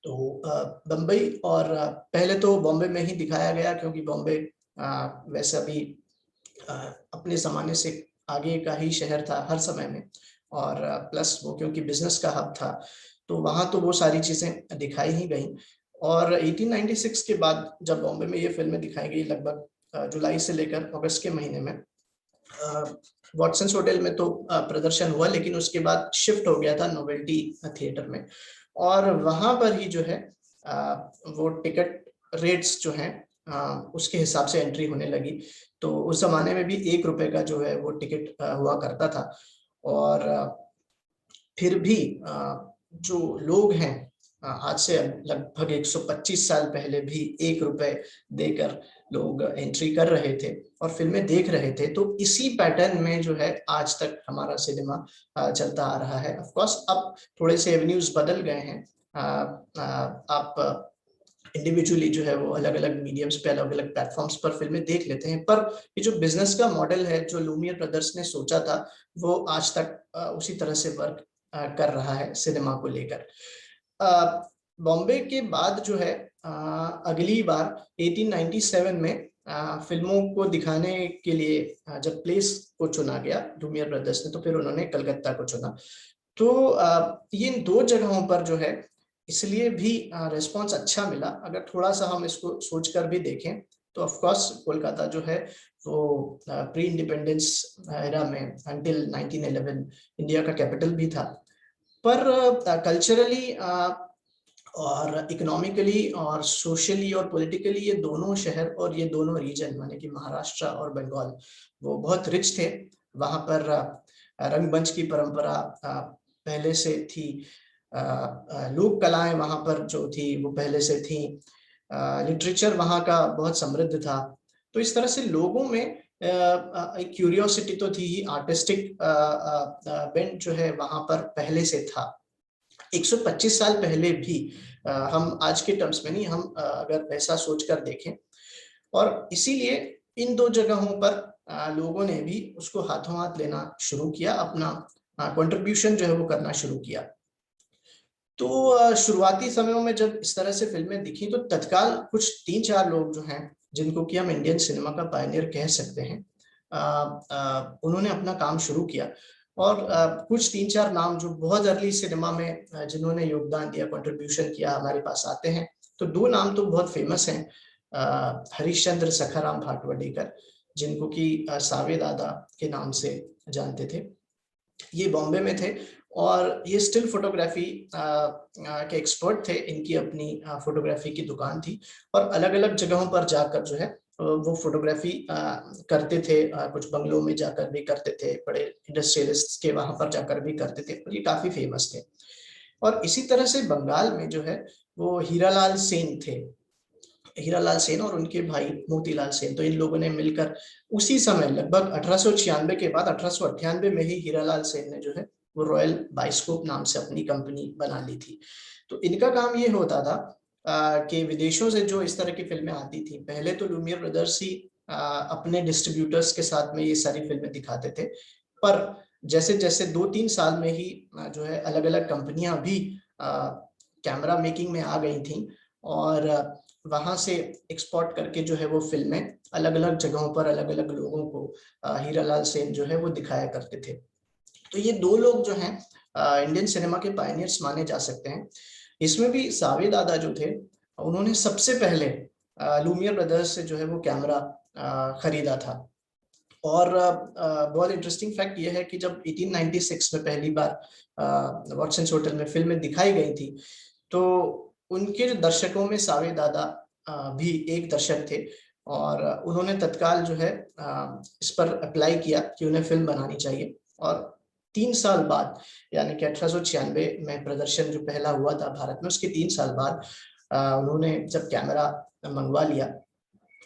तो बम्बई, और पहले तो बॉम्बे में ही दिखाया गया क्योंकि बॉम्बे वैसा भी अपने जमाने से आगे का ही शहर था हर समय में, और प्लस वो क्योंकि बिजनेस का हब था, तो वहां तो वो सारी चीजें दिखाई ही गई। और 1896 के बाद जब बॉम्बे में ये फिल्में दिखाई गई, लगभग जुलाई से लेकर अगस्त के महीने में, वॉटसन्स होटल में तो प्रदर्शन हुआ, लेकिन उसके बाद शिफ्ट हो गया था नोवेल्टी थिएटर में, और वहां पर ही जो है वो टिकट रेट्स जो हैं उसके हिसाब से एंट्री होने लगी। तो उस जमाने में भी 1 रुपए का जो है वो टिकट हुआ करता था। और फिर भी जो लोग हैं आज से लगभग 125 साल पहले भी 1 रुपए देकर लोग एंट्री कर रहे थे और फिल्में देख रहे थे। तो इसी पैटर्न में जो है आज तक हमारा सिनेमा चलता आ रहा है। ऑफ कोर्स अब थोड़े से एवेन्यूज बदल गए हैं। आप इंडिविजुअली जो है वो अलग अलग मीडियम्स पे, अलग अलग प्लेटफॉर्म्स पर फिल्में देख लेते हैं, पर ये जो बिजनेस का मॉडल है जो लूमियर ब्रदर्स ने सोचा था वो आज तक उसी तरह से वर्क कर रहा है सिनेमा को लेकर। बॉम्बे के बाद जो है अगली बार 1897 में फिल्मों को दिखाने के लिए जब प्लेस को चुना गया लूमियर ब्रदर्स ने, तो फिर उन्होंने कलकत्ता को चुना। तो ये इन 2 जगहों पर जो है इसलिए भी रिस्पांस अच्छा मिला। अगर थोड़ा सा हम इसको सोचकर भी देखें तो ऑफ कोर्स कोलकाता जो है वो प्री इंडिपेंडेंस एरा में अंटिल 1911 इंडिया का कैपिटल भी था, पर कल्चरली और इकोनॉमिकली और सोशली और पॉलिटिकली ये दोनों शहर और ये दोनों रीजन माने कि महाराष्ट्र और बंगाल वो बहुत रिच थे। वहां पर रंगमंच की परंपरा पहले से थी, लोक कलाएं वहां पर जो थी वो पहले से थी, लिटरेचर वहां का बहुत समृद्ध था। तो इस तरह से लोगों में एक क्यूरियोसिटी तो थी ही, आर्टिस्टिक बेंट जो है वहां पर पहले से था। 125 साल पहले भी हम आज के टर्म्स में नहीं, हम अगर वैसा सोचकर देखें, और इसीलिए इन 2 जगहों पर लोगों ने भी उसको हाथों हाथ लेना शुरू किया, अपना कंट्रीब्यूशन जो है वो करना शुरू किया। तो शुरुआती समयों में जब इस तरह से फिल्में दिखी तो तत्काल कुछ 3-4 लोग जो हैं जिनको कि हम इंडियन सिनेमा का पायनियर कह सकते हैं, उन्होंने अपना काम शुरू किया। और कुछ 3-4 नाम जो बहुत अर्ली सिनेमा में जिन्होंने योगदान दिया, कंट्रीब्यूशन किया, हमारे पास आते हैं। तो 2 नाम तो बहुत फेमस हैं, हरिश्चंद्र सखाराम भाटवडेकर, जिनको कि सावे दादा के नाम से जानते थे। ये बॉम्बे में थे और ये स्टिल फोटोग्राफी के एक्सपर्ट थे। इनकी अपनी फोटोग्राफी की दुकान थी और अलग अलग जगहों पर जाकर जो है वो फोटोग्राफी करते थे। कुछ बंगलों में जाकर भी करते थे, बड़े इंडस्ट्रियलिस्ट के वहां पर जाकर भी करते थे, और ये काफी फेमस थे। और इसी तरह से बंगाल में जो है वो हीरालाल सेन थे, हीरालाल सेन और उनके भाई मोतीलाल सेन। तो इन लोगों ने मिलकर उसी समय लगभग 1896 के बाद 1898 में ही हीरालाल सेन ने जो है वो रॉयल बाइस्कोप नाम से अपनी कंपनी बना ली थी। तो इनका काम ये होता था कि विदेशों से जो इस तरह की फिल्में आती थी, पहले तो लूमियर ब्रदर्स ही अपने डिस्ट्रीब्यूटर्स के साथ में ये सारी फिल्में दिखाते थे, पर जैसे जैसे 2-3 साल में ही जो है अलग अलग कंपनियां भी कैमरा मेकिंग में आ गई थी और वहां से एक्सपोर्ट करके जो है वो फिल्में अलग अलग जगहों पर अलग अलग लोगों को हीरालाल सेन जो है वो दिखाया करते थे। तो ये 2 लोग जो हैं इंडियन सिनेमा के पायनियर्स माने जा सकते हैं। इसमें भी सावे दादा जो थे उन्होंने सबसे पहले लूमियर ब्रदर्स से जो है वो कैमरा खरीदा था। और बहुत इंटरेस्टिंग फैक्ट ये है कि जब 1896 में पहली बार वाटसन्स होटल में फिल्में दिखाई गई थी तो उनके जो दर्शकों में सावे दादा भी एक दर्शक थे और उन्होंने तत्काल जो है इस पर अप्लाई किया कि उन्हें फिल्म बनानी चाहिए। और 3 साल बाद यानी कि 1896 में प्रदर्शन जो पहला हुआ था भारत में, उसके 3 साल बाद उन्होंने जब कैमरा मंगवा लिया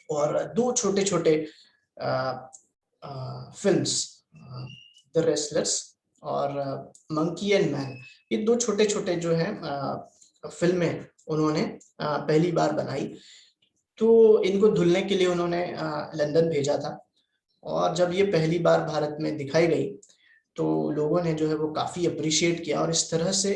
और 2 छोटे छोटे फिल्म्स, द रेसलर्स और मंकी एंड मैन, ये 2 छोटे छोटे जो हैं फिल्में उन्होंने पहली बार बनाई। तो इनको धुलने के लिए उन्होंने लंदन भेजा था और जब ये पहली बार भारत में दिखाई गई तो लोगों ने जो है वो काफी अप्रिशिएट किया और इस तरह से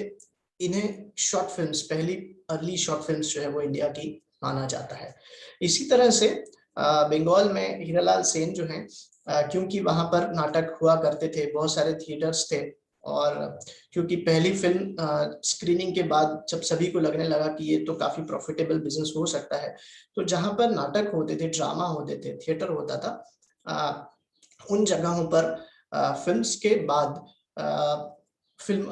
इन्हें शॉर्ट फिल्म्स, पहली अर्ली शॉर्ट फिल्म्स जो है वो इंडिया की माना जाता है। इसी तरह से बंगाल में हीरालाल सेन जो हैं, क्योंकि वहां पर नाटक हुआ करते थे, बहुत सारे थिएटर्स थे और क्योंकि पहली फिल्म स्क्रीनिंग के बाद जब सभी को लगने लगा कि ये तो काफी प्रॉफिटेबल बिजनेस हो सकता है, तो जहां पर नाटक होते थे, ड्रामा होते थे, थिएटर होता था, उन जगहों पर फिल्म्स के बाद फिल्म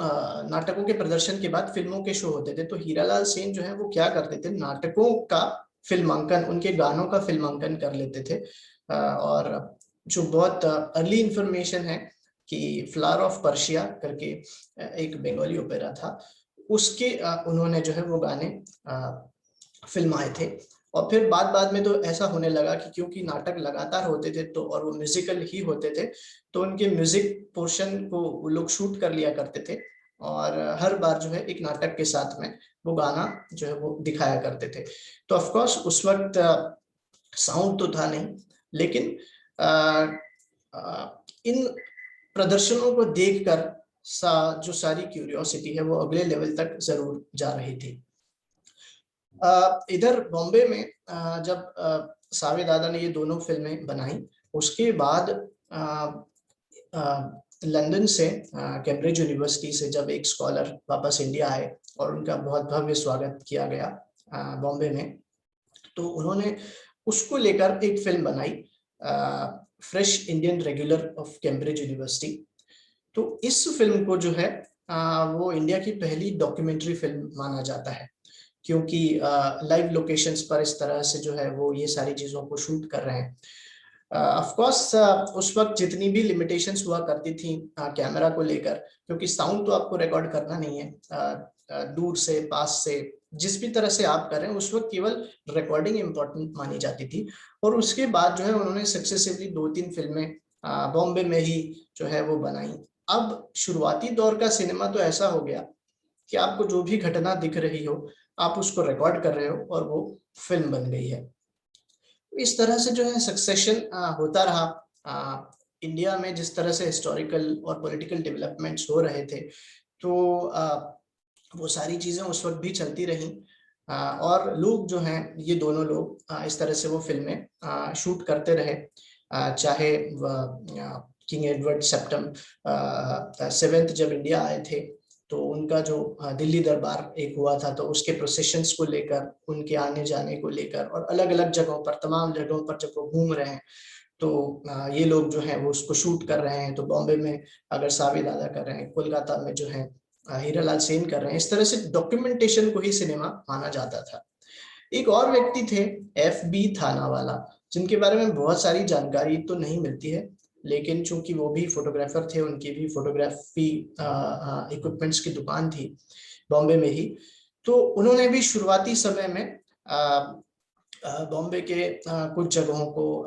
नाटकों के प्रदर्शन के बाद फिल्मों के शो होते थे। तो हीरालाल सेन जो है वो क्या करते थे, नाटकों का फिल्मांकन, उनके गानों का फिल्मांकन कर लेते थे। और जो बहुत अर्ली इंफॉर्मेशन है कि फ्लावर ऑफ पर्शिया करके एक बंगाली ओपेरा था, उसके उन्होंने जो है वो गाने फिल्माए थे। और फिर बाद में तो ऐसा होने लगा कि क्योंकि नाटक लगातार होते थे तो और वो म्यूजिकल ही होते थे, तो उनके म्यूजिक पोर्शन को वो लोग शूट कर लिया करते थे और हर बार जो है एक नाटक के साथ में वो गाना जो है वो दिखाया करते थे। तो ऑफ कोर्स उस वक्त साउंड तो था नहीं, लेकिन इन प्रदर्शनों को देखकर जो सारी क्यूरियोसिटी है वो अगले लेवल तक जरूर जा रही थी। इधर बॉम्बे में जब सावे दादा ने ये दोनों फिल्में बनाई, उसके बाद लंदन से कैम्ब्रिज यूनिवर्सिटी से जब एक स्कॉलर वापस इंडिया आए और उनका बहुत भव्य स्वागत किया गया बॉम्बे में, तो उन्होंने उसको लेकर एक फिल्म बनाई, fresh Indian regular of Cambridge university. तो इस फिल्म को जो है वो इंडिया की पहली डॉक्यूमेंट्री फिल्म माना जाता है, क्योंकि लाइव लोकेशंस पर इस तरह से जो है वो ये सारी चीजों को शूट कर रहे हैं। ऑफ कोर्स उस वक्त जितनी भी लिमिटेशंस हुआ करती थी कैमरा को लेकर, क्योंकि साउंड तो आपको रिकॉर्ड करना नहीं है, दूर से पास से जिस भी तरह से आप कर रहे हैं, उस वक्त केवल रिकॉर्डिंग इंपॉर्टेंट मानी जाती थी। और उसके बाद जो है उन्होंने सक्सेसिवली 2-3 फिल्में बॉम्बे में ही जो है वो बनाई। अब शुरुआती दौर का सिनेमा तो ऐसा हो गया कि आपको जो भी घटना दिख रही हो आप उसको रिकॉर्ड कर रहे हो और वो फिल्म बन गई है। इस तरह से जो है सक्सेशन होता रहा। इंडिया में जिस तरह से हिस्टोरिकल और पॉलिटिकल डेवलपमेंट्स हो रहे थे, तो वो सारी चीजें उस वक्त भी चलती रही और लोग जो हैं ये दोनों लोग इस तरह से वो फिल्में शूट करते रहे। चाहे किंग एडवर्ड सेवेंथ जब इंडिया आए थे तो उनका जो दिल्ली दरबार एक हुआ था, तो उसके प्रोसेशंस को लेकर, उनके आने जाने को लेकर और अलग अलग जगहों पर, तमाम जगहों पर जब वो घूम रहे हैं तो ये लोग जो है वो उसको शूट कर रहे हैं। तो बॉम्बे में अगर सावे दादा कर रहे हैं, कोलकाता में जो है हीरालाल सेन कर रहे हैं। इस तरह से डॉक्यूमेंटेशन को ही सिनेमा माना जाता था। एक और व्यक्ति थे FB थानावाला, जिनके बारे में बहुत सारी जानकारी तो नहीं मिलती है, लेकिन चूंकि वो भी फोटोग्राफर थे, उनकी भी फोटोग्राफी इक्विपमेंट्स की दुकान थी बॉम्बे में ही। तो उन्होंने भी शुरुआती समय में बॉम्बे के कुछ जगहों को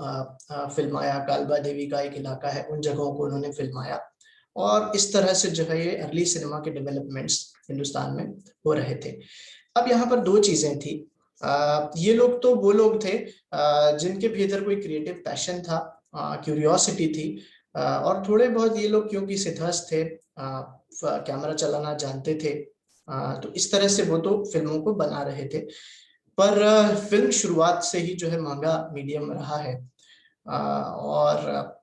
फिल्माया। कालबा देवी का एक इलाका है, उन जगहों को उन्होंने फिल्माया और इस तरह से जो है ये अर्ली सिनेमा के डेवलपमेंट्स हिंदुस्तान में हो रहे थे। अब यहाँ पर दो चीजें थी। ये लोग तो वो लोग थे जिनके भीतर कोई क्रिएटिव पैशन था, क्यूरियोसिटी थी, और थोड़े बहुत ये लोग क्योंकि सिद्धहस्त थे, कैमरा चलाना जानते थे, तो इस तरह से वो तो फिल्मों को बना रहे थे। पर फिल्म शुरुआत से ही जो है महंगा मीडियम रहा है और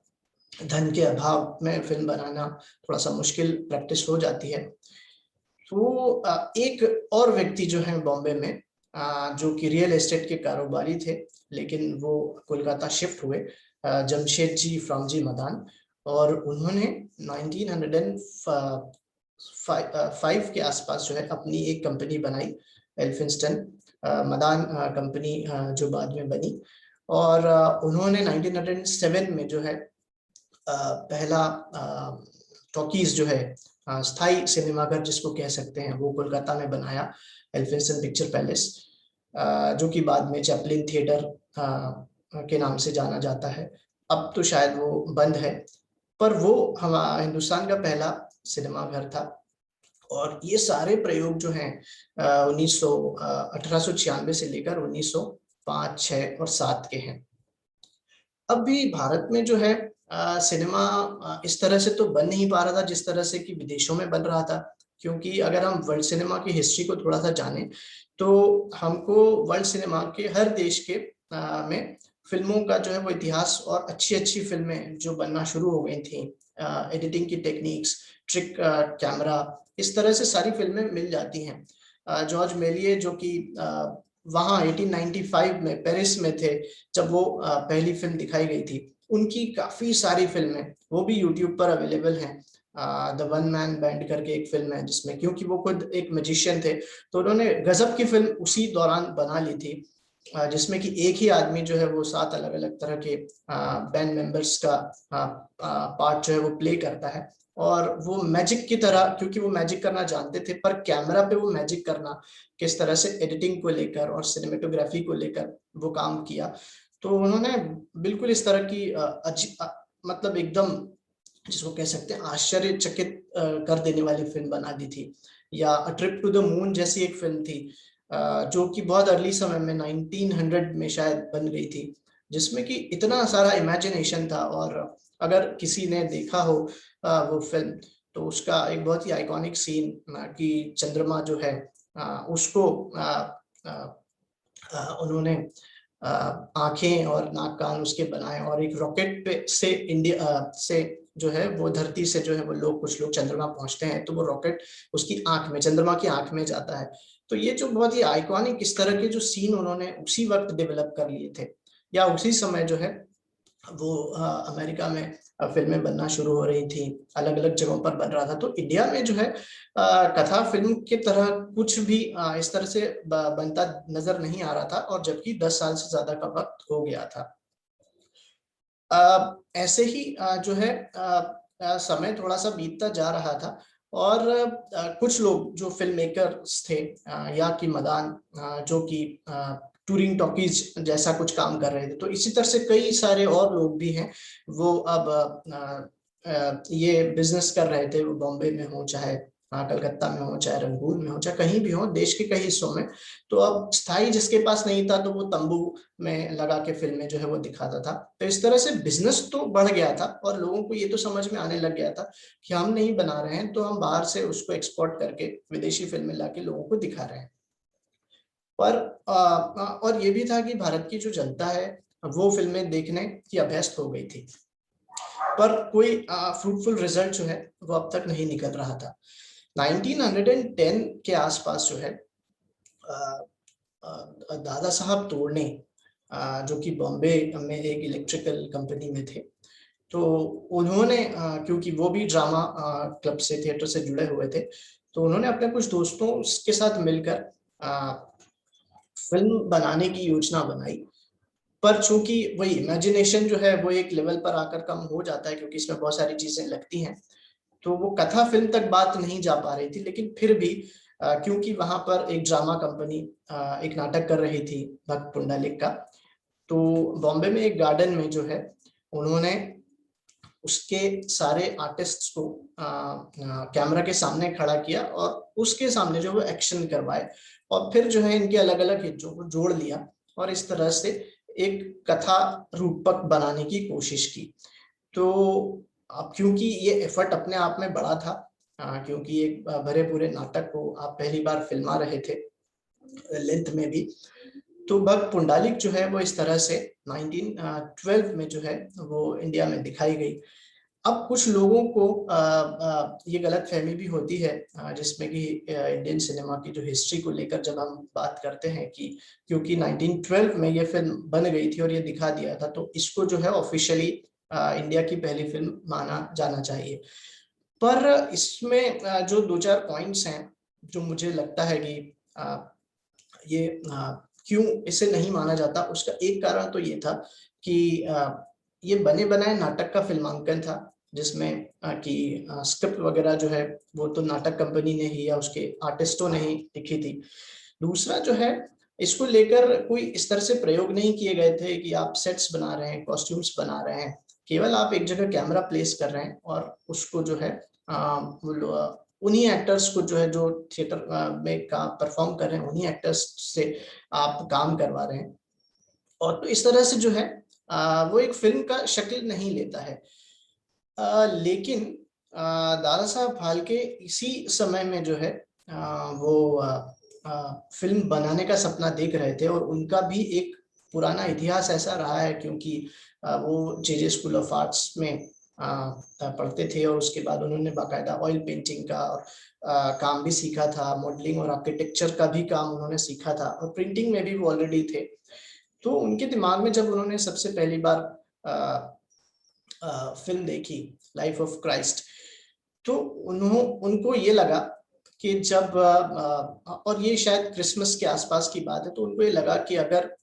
धन के अभाव में फिल्म बनाना थोड़ा सा मुश्किल प्रैक्टिस हो जाती है। तो एक और व्यक्ति जो है बॉम्बे में जो कि रियल एस्टेट के कारोबारी थे, लेकिन वो कोलकाता शिफ्ट हुए, जमशेद जी फ्रामजी मदान, और उन्होंने 1905 के आसपास जो है अपनी एक कंपनी बनाई, एल्फिंस्टन मदान कंपनी, जो बाद में बनी। और उन्होंने 1907 में जो है पहला टॉकीज जो है, स्थायी सिनेमाघर जिसको कह सकते हैं, वो कोलकाता में बनाया, एल्फिंस्टन पिक्चर पैलेस, जो कि बाद में चैपलिन थिएटर के नाम से जाना जाता है। अब तो शायद वो बंद है, पर वो हमारा हिंदुस्तान का पहला सिनेमाघर था। और ये सारे प्रयोग जो हैं 1896 से लेकर 1905, 6 और 7 के हैं। अब भी भारत में जो है सिनेमा इस तरह से तो बन नहीं पा रहा था जिस तरह से कि विदेशों में बन रहा था, क्योंकि अगर हम वर्ल्ड सिनेमा की हिस्ट्री को थोड़ा सा जानें तो हमको वर्ल्ड सिनेमा के हर देश के में फिल्मों का जो है वो इतिहास और अच्छी अच्छी फिल्में जो बनना शुरू हो गई थी, एडिटिंग की टेक्निक्स, ट्रिक कैमरा, इस तरह से सारी फिल्में मिल जाती हैं। जॉर्ज मेलिए जो कि वहाँ 1895 में पेरिस में थे जब वो पहली फिल्म दिखाई गई थी, उनकी काफी सारी फिल्में वो भी यूट्यूब पर अवेलेबल हैं। द वन मैन बैंड करके एक फिल्म है जिसमें, क्योंकि वो खुद एक मैजिशियन थे तो उन्होंने गजब की फिल्म उसी दौरान बना ली थी, जिसमें कि एक ही आदमी जो है वो 7 अलग अलग तरह के बैंड मेंबर्स का पार्ट जो है वो प्ले करता है। और वो मैजिक की तरह, क्योंकि वो मैजिक करना जानते थे, पर कैमरा पे वो मैजिक करना किस तरह से एडिटिंग को लेकर और सिनेमेटोग्राफी को लेकर वो काम किया। तो उन्होंने बिल्कुल इस तरह की मतलब एकदम जिसको कह सकते हैं आश्चर्यचकित कर देने वाली फिल्म बना दी थी। या ट्रिप टू द मून जैसी एक फिल्म थी जो कि बहुत अर्ली समय में 1900 में शायद बन गई थी, जिसमें कि इतना सारा इमेजिनेशन था। और अगर किसी ने देखा हो वो फिल्म, तो उसका एक बहुत ही आइकॉनिक सीन कि चंद्रमा जो है उसको उन्होंने आंखें और नाक कान उसके बनाए और एक रॉकेट पे से इंडिया से जो है वो धरती से जो है वो लोग कुछ लोग चंद्रमा पहुंचते हैं, तो वो रॉकेट उसकी आंख में, चंद्रमा की आंख में जाता है। तो ये जो बहुत ही आइकॉनिक इस तरह के जो सीन उन्होंने उसी वक्त डेवलप कर लिए थे, या उसी समय जो है वो अमेरिका में फिल्में बनना शुरू हो रही थी, अलग अलग जगहों पर बन रहा था। तो इंडिया में जो है कथा फिल्म की तरह कुछ भी इस तरह से बनता नजर नहीं आ रहा था, और जबकि 10 साल से ज्यादा का वक्त हो गया था। ऐसे ही जो है समय थोड़ा सा बीतता जा रहा था, और कुछ लोग जो फिल्म मेकर्स थे या कि मदान जो कि टूरिंग टॉकीज जैसा कुछ काम कर रहे थे, तो इसी तरह से कई सारे और लोग भी हैं वो अब ये बिजनेस कर रहे थे, वो बॉम्बे में हो, चाहे कलकत्ता में हो, चाहे रंगून में हो, चाहे कहीं भी हो देश के कई हिस्सों में। तो अब स्थाई जिसके पास नहीं था तो वो तंबू में लगा के फिल्में जो है वो दिखाता था। तो इस तरह से बिजनेस तो बढ़ गया था, और लोगों को ये तो समझ में आने लग गया था कि हम नहीं बना रहे हैं तो हम बाहर से उसको एक्सपोर्ट करके विदेशी फिल्में लाके लोगों को दिखा रहे हैं। पर और ये भी था कि भारत की जो जनता है वो फिल्में देखने की अभ्यस्त हो गई थी, पर कोई फ्रूटफुल रिजल्ट जो है वो अब तक नहीं निकल रहा था। 1910 के आसपास जो है दादा साहब तोड़ने जो कि बॉम्बे में एक इलेक्ट्रिकल कंपनी में थे, तो उन्होंने क्योंकि वो भी ड्रामा क्लब से, थिएटर से जुड़े हुए थे, तो उन्होंने अपने कुछ दोस्तों के साथ मिलकर फिल्म बनाने की योजना बनाई। पर चूंकि वही इमेजिनेशन जो है वो एक लेवल पर आकर कम हो जाता है, क्योंकि इसमें बहुत सारी चीजें लगती हैं, तो वो कथा फिल्म तक बात नहीं जा पा रही थी। लेकिन फिर भी क्योंकि वहां पर एक ड्रामा कंपनी एक नाटक कर रही थी भक्त पुंडलिक का, तो बॉम्बे में एक गार्डन में जो है उन्होंने उसके सारे आर्टिस्ट्स को कैमरा के सामने खड़ा किया और उसके सामने जो वो एक्शन करवाए, और फिर जो है इनके अलग अलग हिस्सों को जोड़ लिया और इस तरह से एक कथा रूपक बनाने की कोशिश की। तो अब क्योंकि ये एफर्ट अपने आप में बड़ा था, क्योंकि एक भरे पूरे नाटक को आप पहली बार फिल्मा रहे थे लेंथ में भी, तो भक्त पुंडलिक जो है वो इस तरह से 1912 में जो है वो इंडिया में दिखाई गई। अब कुछ लोगों को ये गलत फहमी भी होती है जिसमें कि इंडियन सिनेमा की जो हिस्ट्री को लेकर जब हम बात करते हैं कि क्योंकि 1912 में ये फिल्म बन गई थी और ये दिखा दिया था, तो इसको जो है ऑफिशियली इंडिया की पहली फिल्म माना जाना चाहिए। पर इसमें जो दो चार पॉइंट्स हैं जो मुझे लगता है कि ये क्यों इसे नहीं माना जाता, उसका एक कारण तो ये था कि ये बने बनाए नाटक का फिल्मांकन था, जिसमें कि स्क्रिप्ट वगैरह जो है वो तो नाटक कंपनी ने ही या उसके आर्टिस्टों ने ही लिखी थी। दूसरा जो है इसको लेकर कोई इस तरह से प्रयोग नहीं किए गए थे कि आप सेट्स बना रहे हैं, कॉस्ट्यूम्स बना रहे हैं, केवल आप एक जगह कैमरा प्लेस कर रहे हैं और उसको जो है उन्हीं एक्टर्स को जो है जो थिएटर में काम परफॉर्म कर रहे हैं उन्हीं एक्टर्स से आप काम करवा रहे हैं, और तो इस तरह से जो है वो एक फिल्म का शक्ल नहीं लेता है। लेकिन दादा साहब फाल्के इसी समय में जो है वो फिल्म बनाने का सपना देख रहे थे, और उनका भी एक पुराना इतिहास ऐसा रहा है, क्योंकि वो जे स्कूल ऑफ आर्ट्स में पढ़ते थे और उसके बाद उन्होंने बाकायदा ऑयल पेंटिंग का काम भी सीखा था, मॉडलिंग और आर्किटेक्चर का भी काम उन्होंने सीखा था, और प्रिंटिंग में भी वो ऑलरेडी थे। तो उनके दिमाग में जब उन्होंने सबसे पहली बार फिल्म देखी लाइफ ऑफ क्राइस्ट, तो उनको ये लगा कि जब और ये शायद क्रिसमस के आसपास की बात है, तो उनको ये लगा कि अगर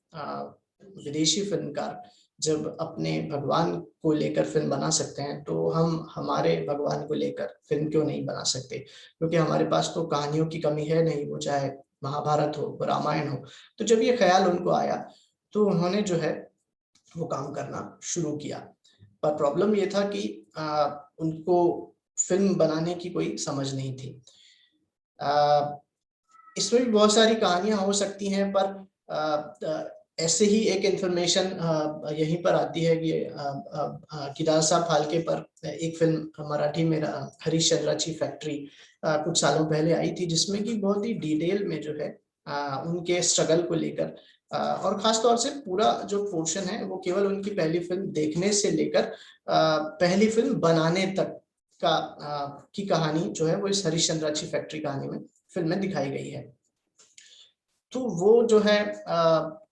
विदेशी फिल्मकार जब अपने भगवान को लेकर फिल्म बना सकते हैं तो हम हमारे भगवान को लेकर फिल्म क्यों नहीं बना सकते, क्योंकि हमारे पास तो कहानियों की कमी है नहीं, वो चाहे महाभारत हो, रामायण हो। तो जब ये ख्याल उनको आया तो उन्होंने जो है वो काम करना शुरू किया। पर प्रॉब्लम ये था कि उनको फिल्म बनाने की कोई समझ नहीं थी। इसमें भी बहुत सारी कहानियां हो सकती हैं, पर ऐसे ही एक इंफॉर्मेशन यहीं पर आती है कि दादा साहब फाल्के पर एक फिल्म मराठी में हरीश चंद्राची फैक्ट्री कुछ सालों पहले आई थी, जिसमें कि बहुत ही डिटेल में जो है उनके स्ट्रगल को लेकर और खास तौर से पूरा जो पोर्शन है वो केवल उनकी पहली फिल्म देखने से लेकर पहली फिल्म बनाने तक की कहानी जो है वो इस हरीश चंद्राची फैक्ट्री कहानी में फिल्म में दिखाई गई है। तो वो जो है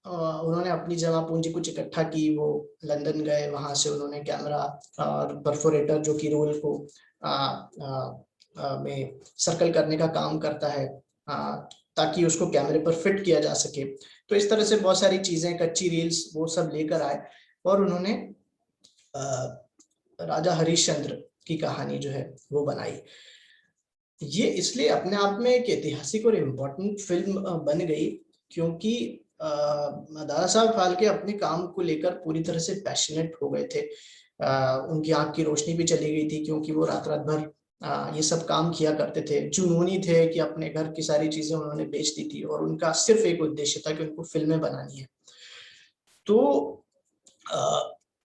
उन्होंने अपनी जमा पूंजी कुछ इकट्ठा की, वो लंदन गए, वहां से उन्होंने कैमरा और परफोरेटर जो कि रोल को में सर्कल करने का काम करता है ताकि उसको कैमरे पर फिट किया जा सके। तो इस तरह से बहुत सारी चीजें, कच्ची रील्स, वो सब लेकर आए और उन्होंने राजा हरिश्चंद्र की कहानी जो है वो बनाई। ये इसलिए अपने आप में एक ऐतिहासिक और इम्पोर्टेंट फिल्म बन गई क्योंकि दादा साहब फाल्के अपने काम को लेकर पूरी तरह से पैशनेट हो गए थे। उनकी आंख की रोशनी भी चली गई थी क्योंकि वो रात रात भर ये सब काम किया करते थे। जुनूनी थे कि अपने घर की सारी चीजें उन्होंने बेच दी थी और उनका सिर्फ एक उद्देश्य था कि उनको फिल्में बनानी है। तो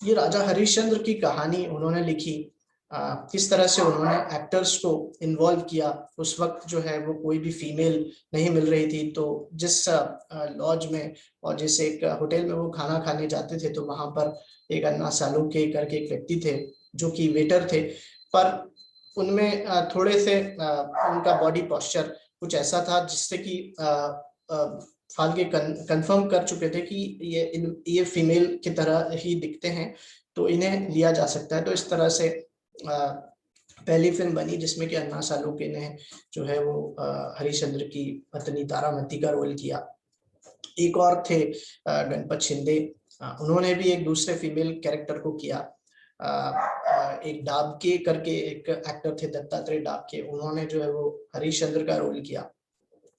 ये राजा हरिश्चंद्र की कहानी उन्होंने लिखी, किस तरह से उन्होंने एक्टर्स को इन्वॉल्व किया। उस वक्त जो है वो कोई भी फीमेल नहीं मिल रही थी, तो जिस लॉज में और जिस एक होटल में वो खाना खाने जाते थे तो वहां पर एक अन्ना सालुके करके एक व्यक्ति थे जो कि वेटर थे, पर उनमें थोड़े से उनका बॉडी पोस्चर कुछ ऐसा था जिससे कि फाल्के कंफर्म कर चुके थे कि ये फीमेल की तरह ही दिखते हैं तो इन्हें लिया जा सकता है। तो इस तरह से पहली फिल्म बनी जिसमें कि अन्ना सालुके ने जो है वो हरिश्चंद्र की पत्नी तारामती का रोल किया। एक और थे गणपत शिंदे, उन्होंने भी एक दूसरे फीमेल कैरेक्टर को किया। एक डाबके करके एक एक्टर थे, दत्तात्रेय डाबके, उन्होंने जो है वो हरिश्चंद्र का रोल किया।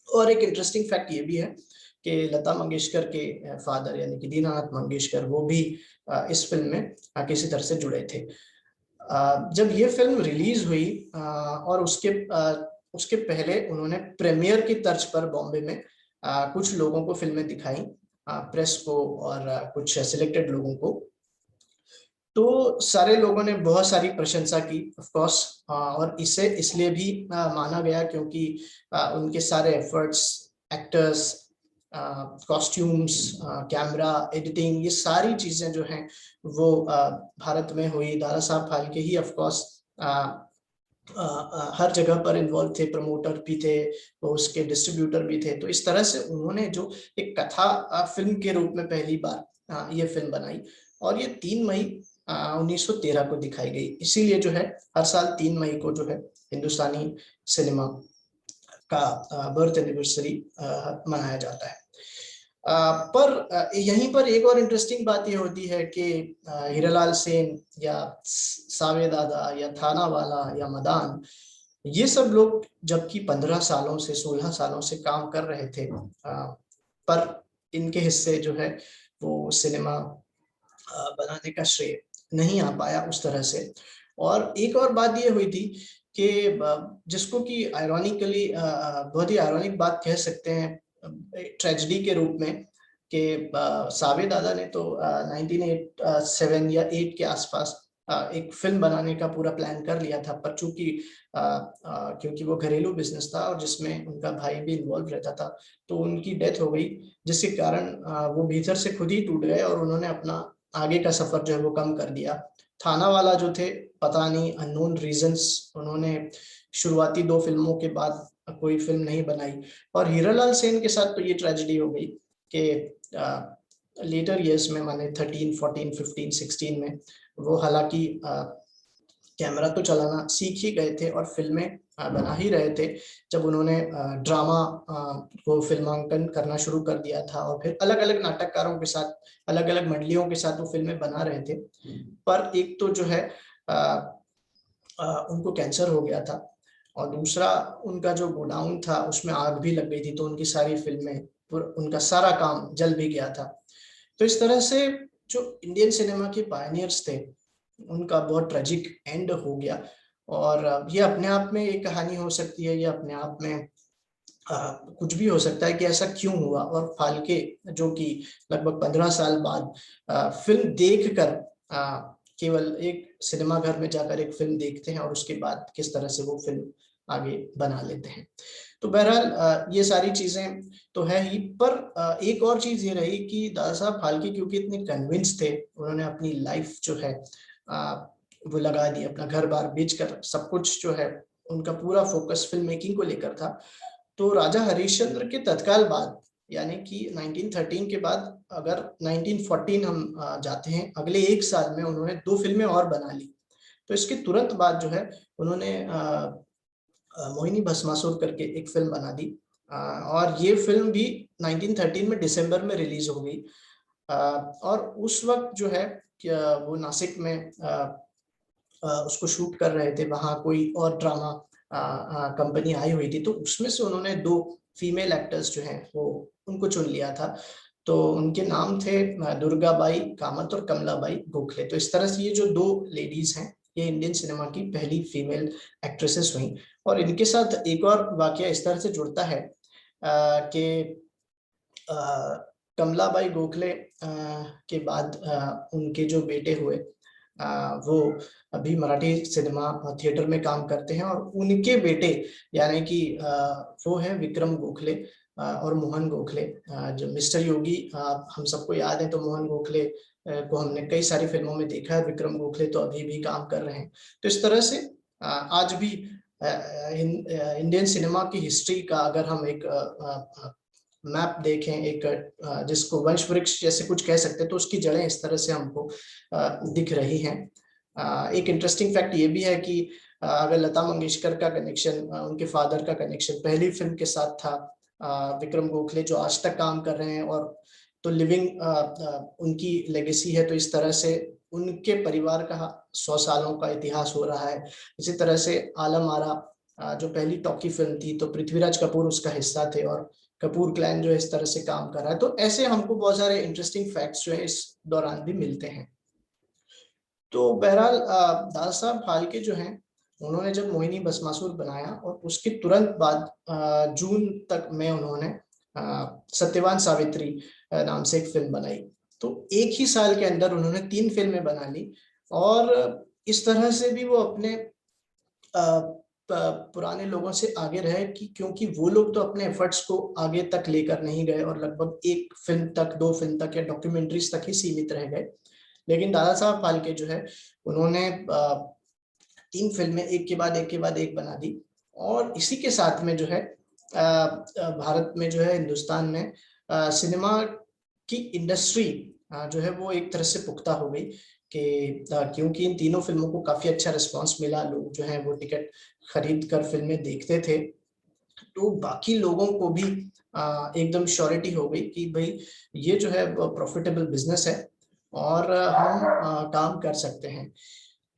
और एक इंटरेस्टिंग फैक्ट ये भी है कि लता मंगेशकर के फादर यानी कि दीनानाथ मंगेशकर, वो भी इस फिल्म में किसी तरह से जुड़े थे। जब ये फिल्म रिलीज हुई और उसके पहले उन्होंने प्रीमियर की तर्ज पर बॉम्बे में कुछ लोगों को फिल्में दिखाई, प्रेस को और कुछ सिलेक्टेड लोगों को। तो सारे लोगों ने बहुत सारी प्रशंसा की ऑफ कोर्स, और इसे इसलिए भी माना गया क्योंकि उनके सारे efforts, actors, costumes, camera, editing, ये सारी चीजें जो हैं वो भारत में हुई। दादा साहब फाल्के ही ऑफ कोर्स हर जगह पर इन्वॉल्व थे, प्रमोटर भी थे, तो उसके डिस्ट्रीब्यूटर भी थे। तो इस तरह से उन्होंने जो एक कथा फिल्म के रूप में पहली बार ये फिल्म बनाई और ये 3 मई 1913 को दिखाई गई। इसीलिए जो है हर साल 3 मई को जो है हिंदुस्तानी सिनेमा का बर्थ एनिवर्सरी मनाया जाता है। पर यहीं पर एक और इंटरेस्टिंग बात ये होती है कि हीरालाल सेन या सावे दादा या थानावाला या मदान, ये सब लोग जबकि 15 सालों से 16 सालों से काम कर रहे थे, पर इनके हिस्से जो है वो सिनेमा बनाने का श्रेय नहीं आ पाया उस तरह से। और एक और बात ये हुई थी कि जिसको कि आयरॉनिकली बहुत ही आयरॉनिक बात कह सकते हैं ट्रेजेडी के रूप में, कि सावे दादा ने तो 1987 या 8 के आसपास एक फिल्म बनाने का पूरा प्लान कर लिया था, पर चूंकि क्योंकि वो घरेलू बिजनेस था और जिसमें उनका भाई भी इन्वॉल्व रहता था, तो उनकी डेथ हो गई, जिसके कारण वो भीतर से खुद ही टूट गए और उन्होंने अपना आगे का सफर जो है वो कम कर दिया। थाना वाला जो थे, पता नहीं अननोन रीजंस, उन्होंने शुरुआती 2 फिल्मों के बाद कोई फिल्म नहीं बनाई। और हीरालाल सेन के साथ तो ये ट्रेजेडी हो गई कि लेटर ईयर्स में, माने 13, 14, 15, 16 में वो हालांकि कैमरा तो चलाना सीख ही गए थे और फिल्में बना ही रहे थे जब उन्होंने ड्रामा को फिल्मांकन करना शुरू कर दिया था, और फिर अलग अलग नाटककारों के साथ, अलग अलग मंडलियों के साथ वो फिल्में बना रहे थे। पर एक तो जो है उनको कैंसर हो गया था, और दूसरा उनका जो गोडाउन था उसमें आग भी लग गई थी, तो उनकी सारी फिल्में, उनका सारा काम जल भी गया था। तो इस तरह से जो इंडियन सिनेमा के पायनियर्स थे उनका बहुत ट्रेजिक एंड हो गया। और ये अपने आप में एक कहानी हो सकती है, ये अपने आप में कुछ भी हो सकता है कि ऐसा क्यों हुआ। और फाल्के जो कि लगभग 15 साल बाद फिल्म देखकर केवल एक सिनेमा घर में जाकर एक फिल्म देखते हैं और उसके बाद किस तरह से वो फिल्म आगे बना लेते हैं। तो बहरहाल ये सारी चीजें तो है ही, पर एक और चीज ये रही कि दादा साहब फाल्के क्योंकि इतने कन्विंस थे, उन्होंने अपनी लाइफ जो है वो लगा दी, अपना घर बार बेचकर, सब कुछ जो है उनका पूरा फोकस फिल्म मेकिंग को लेकर था। तो राजा हरिश्चंद्र के तत्काल बाद, यानी कि 1913 के बाद अगर 1914 हम जाते हैं, अगले एक साल में उन्होंने 2 फिल्में और बना ली। तो इसके तुरंत बाद जो है उन्होंने मोहिनी भस्मासुर करके एक फिल्म बना दी, और ये फिल्म भी 1913 में दिसंबर में रिलीज हो गई। और उस वक्त जो है वो नासिक में उसको शूट कर रहे थे, वहां कोई और ड्रामा कंपनी आई हुई थी, तो उसमें से उन्होंने 2 फीमेल एक्टर्स जो हैं वो उनको चुन लिया था। तो उनके नाम थे दुर्गाबाई कामत और कमलाबाई गोखले। तो इस तरह से ये जो 2 लेडीज हैं ये इंडियन सिनेमा की पहली फीमेल एक्ट्रेसेस हुई। और इनके साथ एक और वाकया इस तरह से जुड़ता है कि कमलाबाई गोखले के बाद उनके जो बेटे हुए वो अभी मराठी सिनेमा थिएटर में काम करते हैं, और उनके बेटे यानी कि वो है विक्रम गोखले और मोहन गोखले। जो मिस्टर योगी हम सबको याद है, तो मोहन गोखले को हमने कई सारी फिल्मों में देखा है, विक्रम गोखले तो अभी भी काम कर रहे हैं। तो इस तरह से आज भी इंडियन सिनेमा की हिस्ट्री का अगर हम एक मैप देखें, एक जिसको वंश वृक्ष जैसे कुछ कह सकते हैं, तो उसकी जड़ें इस तरह से हमको दिख रही हैं। एक इंटरेस्टिंग फैक्ट ये भी है कि अगर लता मंगेशकर का कनेक्शन, उनके फादर का कनेक्शन पहली फिल्म के साथ था, विक्रम गोखले जो आज तक काम कर रहे हैं, और तो लिविंग उनकी लेगेसी है। तो इस तरह से उनके परिवार का 100 सालों का इतिहास हो रहा है। इसी तरह से आलम आरा जो पहली टॉकी फिल्म थी, तो पृथ्वीराज कपूर उसका हिस्सा थे, और कपूर क्लैन जो है इस तरह से काम कर रहा है। तो ऐसे हमको बहुत सारे इंटरेस्टिंग फैक्ट्स जो है इस दौरान भी मिलते हैं। तो बहरहाल दादा साहब फाल्के जो हैं उन्होंने जब मोहिनी भस्मासुर बनाया, और उसके तुरंत बाद जून तक में उन्होंने सत्यवान सावित्री नाम से एक फिल्म बनाई। तो एक ही साल के अंदर उन्होंने 3 फिल्में बना ली, और इस तरह से भी वो अपने पुराने लोगों से आगे रहे, कि क्योंकि वो लोग तो अपने एफर्ट्स को आगे तक लेकर नहीं गए और लगभग 1 फिल्म तक, 2 फिल्म तक या डॉक्यूमेंट्रीज तक ही सीमित रह गए। लेकिन दादा साहब फाल्के जो है उन्होंने 3 फिल्में एक के बाद एक के बाद एक बना दी, और इसी के साथ में जो है भारत में जो है, हिंदुस्तान में सिनेमा की इंडस्ट्री जो है वो एक तरह से पुख्ता हो गई, कि क्योंकि इन तीनों फिल्मों को काफी अच्छा रिस्पांस मिला, लोग जो है वो टिकट खरीद कर फिल्में देखते थे, तो बाकी लोगों को भी एकदम श्योरिटी हो गई कि भाई ये जो है प्रॉफिटेबल बिजनेस है और हम काम कर सकते हैं।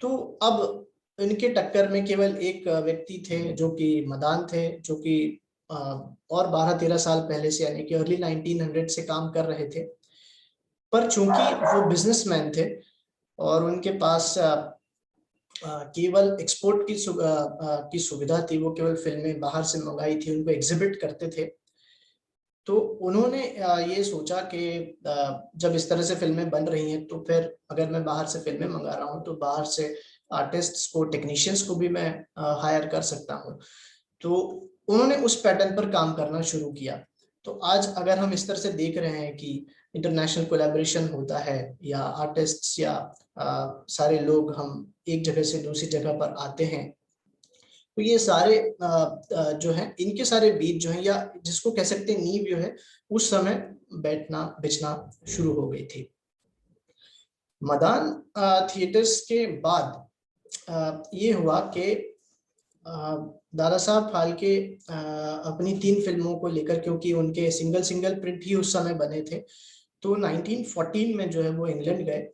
तो अब इनके टक्कर में केवल एक व्यक्ति थे जो कि मदान थे, जो कि और 12-13 साल पहले से यानी कि अर्ली 1900 से काम कर रहे थे। पर चूंकि वो बिजनेसमैन थे और उनके पास केवल एक्सपोर्ट की सुविधा थी, वो केवल फिल्में बाहर से मंगाई थी, उनको एग्जिबिट करते थे। तो उन्होंने ये सोचा कि जब इस तरह से फिल्में बन रही हैं, तो फिर अगर मैं बाहर से फिल्में मंगा रहा हूँ तो बाहर से आर्टिस्ट्स को, टेक्नीशियंस को भी मैं हायर कर सकता हूँ। तो उन्होंने उस पैटर्न पर काम करना शुरू किया। तो आज अगर हम इस तरह से देख रहे हैं कि इंटरनेशनल कोलैबोरेशन होता है, या आर्टिस्ट्स या सारे लोग हम एक जगह से दूसरी जगह पर आते हैं, तो ये सारे जो है इनके सारे बीज जो है, या जिसको कह सकते हैं नींव जो है, उस समय बैठना बिछना शुरू हो गई थी। मदान थिएटर्स के बाद ये हुआ कि दादा साहब फाल्के अपनी 3 फिल्मों को लेकर, क्योंकि उनके सिंगल प्रिंट ही उस समय बने थे, तो 1914 में जो है वो इंग्लैंड गए।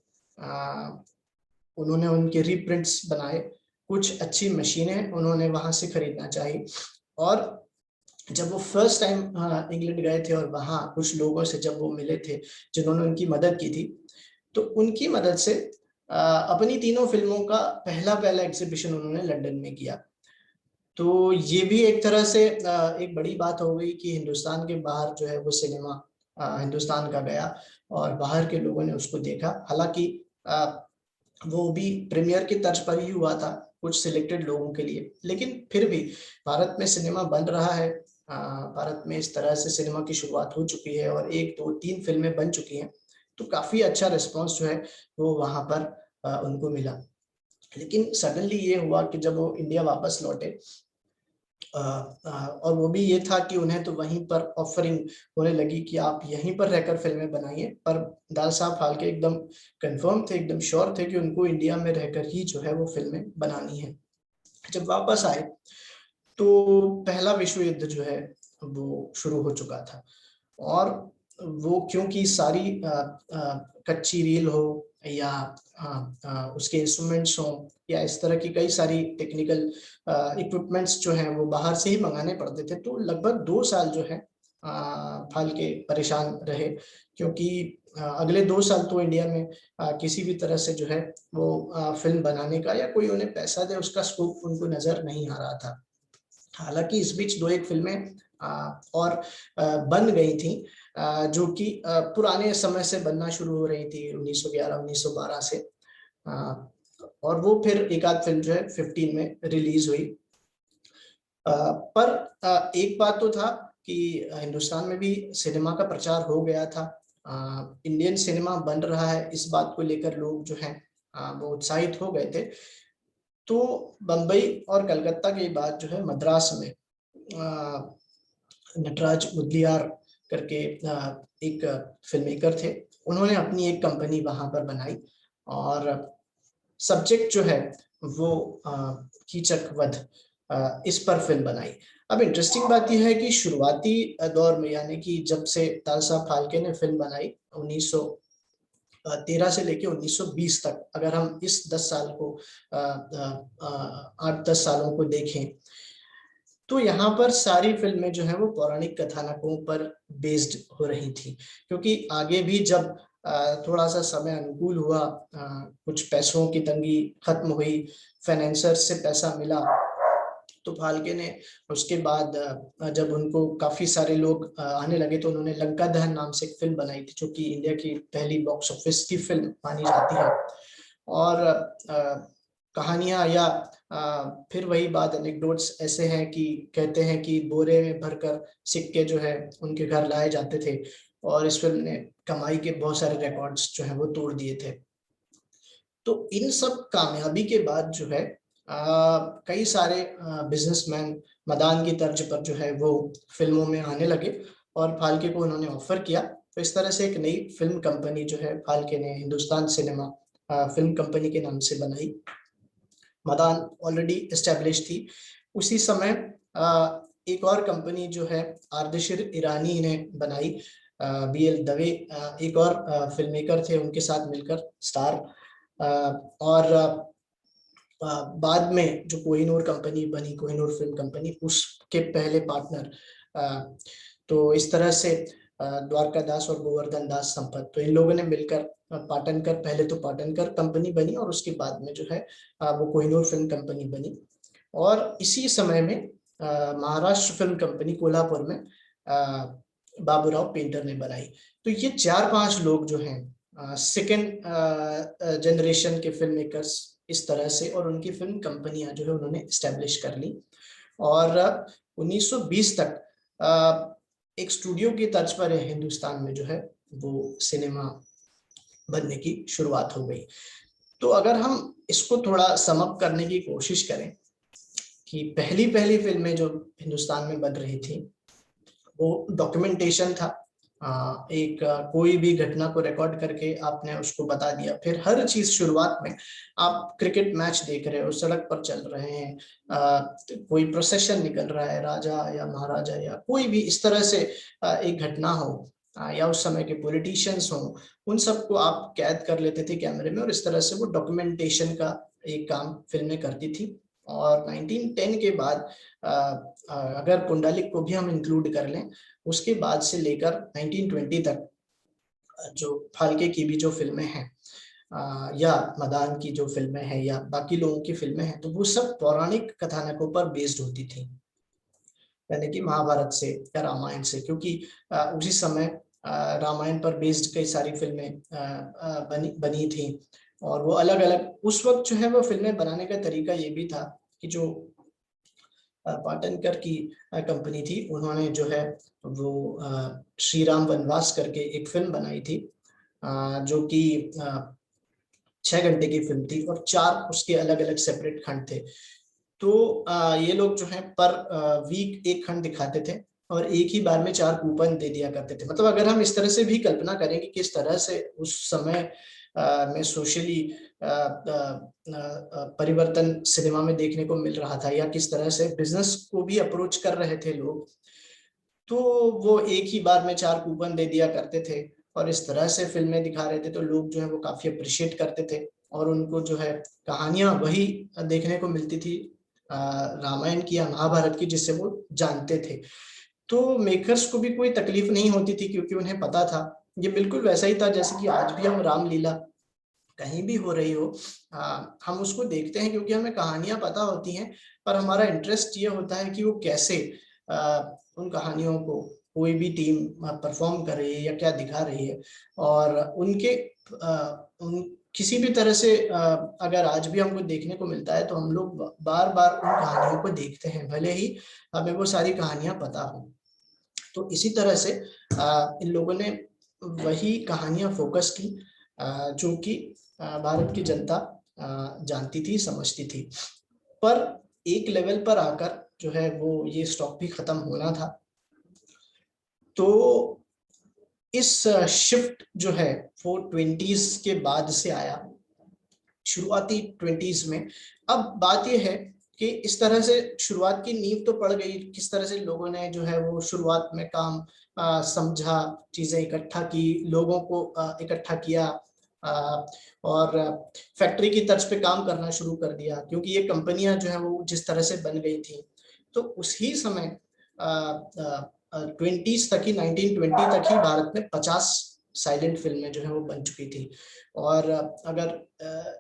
उन्होंने उनके रीप्रिंट्स बनाए, कुछ अच्छी मशीनें उन्होंने वहां से खरीदना चाहिए। और जब वो फर्स्ट टाइम इंग्लैंड गए थे और वहां कुछ लोगों से जब वो मिले थे जिन्होंने उनकी मदद की थी, तो उनकी मदद से अपनी तीनों फिल्मों का पहला एग्जीबिशन उन्होंने लंदन में किया। तो ये भी एक तरह से एक बड़ी बात हो गई कि हिंदुस्तान के बाहर जो है वो सिनेमा हिंदुस्तान का गया और बाहर के लोगों ने उसको देखा। हालांकि वो भी प्रीमियर की तर्ज पर ही हुआ था कुछ सिलेक्टेड लोगों के लिए, लेकिन फिर भी भारत में सिनेमा बन रहा है। भारत में इस तरह से सिनेमा की शुरुआत हो चुकी है और 1, 2, 3 फिल्में बन चुकी हैं, तो काफी अच्छा रिस्पॉन्स जो है वो वहां पर उनको मिला। लेकिन सडनली ये हुआ कि जब वो इंडिया वापस लौटे, और वो भी ये था कि उन्हें तो वहीं पर ऑफरिंग होने लगी कि आप यहीं पर रहकर फिल्में बनाइए, पर दादा साहब फाल्के एकदम कंफर्म थे, एकदम श्योर थे कि उनको इंडिया में रहकर ही जो है वो फिल्में बनानी है। जब वापस आए तो पहला विश्व युद्ध जो है वो शुरू हो चुका था, और वो क्योंकि सारी कच्ची रील हो या उसके इंस्ट्रूमेंट्स हो या इस तरह की कई सारी टेक्निकल इक्विपमेंट्स जो हैं वो बाहर से ही मंगाने पड़ते थे, तो लगभग 2 साल जो है फाल्के परेशान रहे, क्योंकि अगले 2 साल तो इंडिया में किसी भी तरह से जो है वो फिल्म बनाने का या कोई उन्हें पैसा दे उसका स्कोप उनको नजर नहीं आ रहा था। हालांकि इस बीच 2-1 फिल्में और बन गई थी, जो कि पुराने समय से बनना शुरू हो रही थी 1911-1912 से, और वो फिर एक आध फिल्म जो है 15 में रिलीज हुई। पर एक बात तो था कि हिंदुस्तान में भी सिनेमा का प्रचार हो गया था, इंडियन सिनेमा बन रहा है, इस बात को लेकर लोग जो हैं वो उत्साहित हो गए थे। तो बम्बई और कलकत्ता के बाद जो है मद्रास में नटराज मुदलियार करके एक फिल्म मेकर थे, उन्होंने अपनी एक कंपनी वहां पर बनाई और सब्जेक्ट जो है वो कीचक वध, इस पर फिल्म बनाई। अब इंटरेस्टिंग बात यह है कि शुरुआती दौर में, यानी कि जब से दादा साहब फाल्के ने फिल्म बनाई 1913 से लेके 1920 तक, अगर हम इस 10 साल को 8-10 सालों को देखें, तो यहाँ पर सारी फिल्में जो है वो पौराणिक कथानकों पर बेस्ड हो रही थी, क्योंकि आगे भी जब थोड़ा सा समय अनुकूल हुआ, कुछ पैसों की तंगी खत्म हुई, फाइनेंसर्स से पैसा मिला, तो फाल्के ने उसके बाद जब उनको काफी सारे लोग आने लगे, तो उन्होंने लंका दहन नाम से एक फिल्म बनाई थी, जो कि इंडिया की पहली बॉक्स ऑफिस की फिल्म मानी जाती है। और कहानियां या फिर वही बात, एनेक्डोट्स ऐसे हैं कि कहते हैं कि बोरे में भरकर सिक्के जो है उनके घर लाए जाते थे, और इस फिल्म ने कमाई के बहुत सारे रिकॉर्ड्स जो है वो तोड़ दिए थे। तो इन सब कामयाबी के बाद जो है कई सारे बिजनेसमैन मदान की तर्ज पर जो है वो फिल्मों में आने लगे, और फाल्के को उन्होंने ऑफर किया। तो इस तरह से एक नई फिल्म कंपनी जो है फाल्के ने हिंदुस्तान सिनेमा फिल्म कंपनी के नाम से बनाई। मदान ऑलरेडी एस्टेब्लिश थी। उसी समय एक और कंपनी जो है आर्देशिर ईरानी ने बनाई, BL दवे एक और फिल्म मेकर थे, उनके साथ मिलकर स्टार, और बाद में जो कोहिनूर कंपनी बनी, कोहिनूर फिल्म कंपनी, उसके पहले पार्टनर, तो इस तरह से द्वारका दास और गोवर्धन दास संपत, तो इन लोगों ने मिलकर पाटनकर, पहले तो पाटनकर कंपनी बनी और उसके बाद में जो है वो कोहिनूर फिल्म कंपनी बनी। और इसी समय में महाराष्ट्र फिल्म कंपनी कोल्हापुर में बाबूराव पेंटर ने बनाई। तो ये 4-5 लोग जो हैं सेकेंड जनरेशन के फिल्म मेकर्स इस तरह से, और उनकी फिल्म कंपनियां जो है उन्होंने एस्टेब्लिश कर ली। और 1920 तक एक स्टूडियो की तर्ज पर हिंदुस्तान में जो है वो सिनेमा बनने की शुरुआत हो गई। तो अगर हम इसको थोड़ा समअप करने की कोशिश करें कि पहली फिल्में जो हिंदुस्तान में बन रही थी वो डॉक्यूमेंटेशन था, कोई भी घटना को रिकॉर्ड करके आपने उसको बता दिया। फिर हर चीज शुरुआत में आप क्रिकेट मैच देख रहे हो, सड़क पर चल रहे हैं, कोई प्रोसेशन निकल रहा है, राजा या महाराजा या कोई भी इस तरह से एक घटना हो, या उस समय के पॉलिटिशियंस हो, उन सबको आप कैद कर लेते थे कैमरे में, और इस तरह से वो डॉक्यूमेंटेशन का एक काम फिल्में करती थी। और 1910 के बाद अगर पुंडलिक को भी हम इंक्लूड कर लें, उसके बाद से लेकर 1920 तक जो फाल्के की भी जो फिल्में हैं, या मदान की जो फिल्में हैं, या बाकी लोगों की फिल्में हैं, तो वो सब पौराणिक कथानकों पर बेस्ड होती थी, यानी कि महाभारत से या रामायण से, क्योंकि उसी समय रामायण पर बेस्ड कई सारी फिल्में बनी थी। और वो अलग अलग उस वक्त जो है वो फिल्में बनाने का तरीका ये भी था कि जो पाटनकर की कंपनी थी, उन्होंने जो है वो श्री राम वनवास करके एक फिल्म बनाई थी, जो कि 6 घंटे की फिल्म थी और 4 उसके अलग अलग सेपरेट खंड थे। तो ये लोग जो है पर वीक एक खंड दिखाते थे और एक ही बार में 4 कूपन दे दिया करते थे। मतलब अगर हम इस तरह से भी कल्पना करें कि किस तरह से उस समय में सोशली परिवर्तन सिनेमा में देखने को मिल रहा था, या किस तरह से बिजनेस को भी अप्रोच कर रहे थे लोग, तो वो एक ही बार में 4 कूपन दे दिया करते थे और इस तरह से फिल्में दिखा रहे थे, तो लोग जो है वो काफी अप्रिशिएट करते थे और उनको जो है कहानियां वही देखने को मिलती थी रामायण की या महाभारत की, जिससे वो जानते थे। तो मेकर्स को भी कोई तकलीफ नहीं होती थी, क्योंकि उन्हें पता था ये बिल्कुल वैसा ही था जैसे कि आज भी हम रामलीला कहीं भी हो रही हो, हम उसको देखते हैं क्योंकि हमें कहानियां पता होती हैं, पर हमारा इंटरेस्ट ये होता है कि वो कैसे उन कहानियों को कोई भी टीम परफॉर्म कर रही है या क्या दिखा रही है। और उनके उन किसी भी तरह से अगर आज भी हमको देखने को मिलता है तो हम लोग बार बार उन कहानियों को देखते हैं, भले ही हमें वो सारी कहानियां पता हो। तो इसी तरह से इन लोगों ने वही कहानियां फोकस की जो कि भारत की जनता जानती थी, समझती थी। पर एक लेवल पर आकर जो है वो ये स्टॉक भी खत्म होना था। तो इस शिफ्ट जो है वो 20s के बाद से आया, शुरुआती 20s में। अब बात ये है कि इस तरह से शुरुआत की नींव तो पड़ गई, किस तरह से लोगों ने जो है वो शुरुआत में काम समझा, चीजें इकट्ठा की, लोगों को इकट्ठा किया, और फैक्ट्री की तर्ज पे काम करना शुरू कर दिया, क्योंकि ये कंपनियां जो है वो जिस तरह से बन गई थी। तो उसी समय 20s तक ही, 1920 तक ही भारत में 50 साइलेंट फिल्में जो है वो बन चुकी थी। और अगर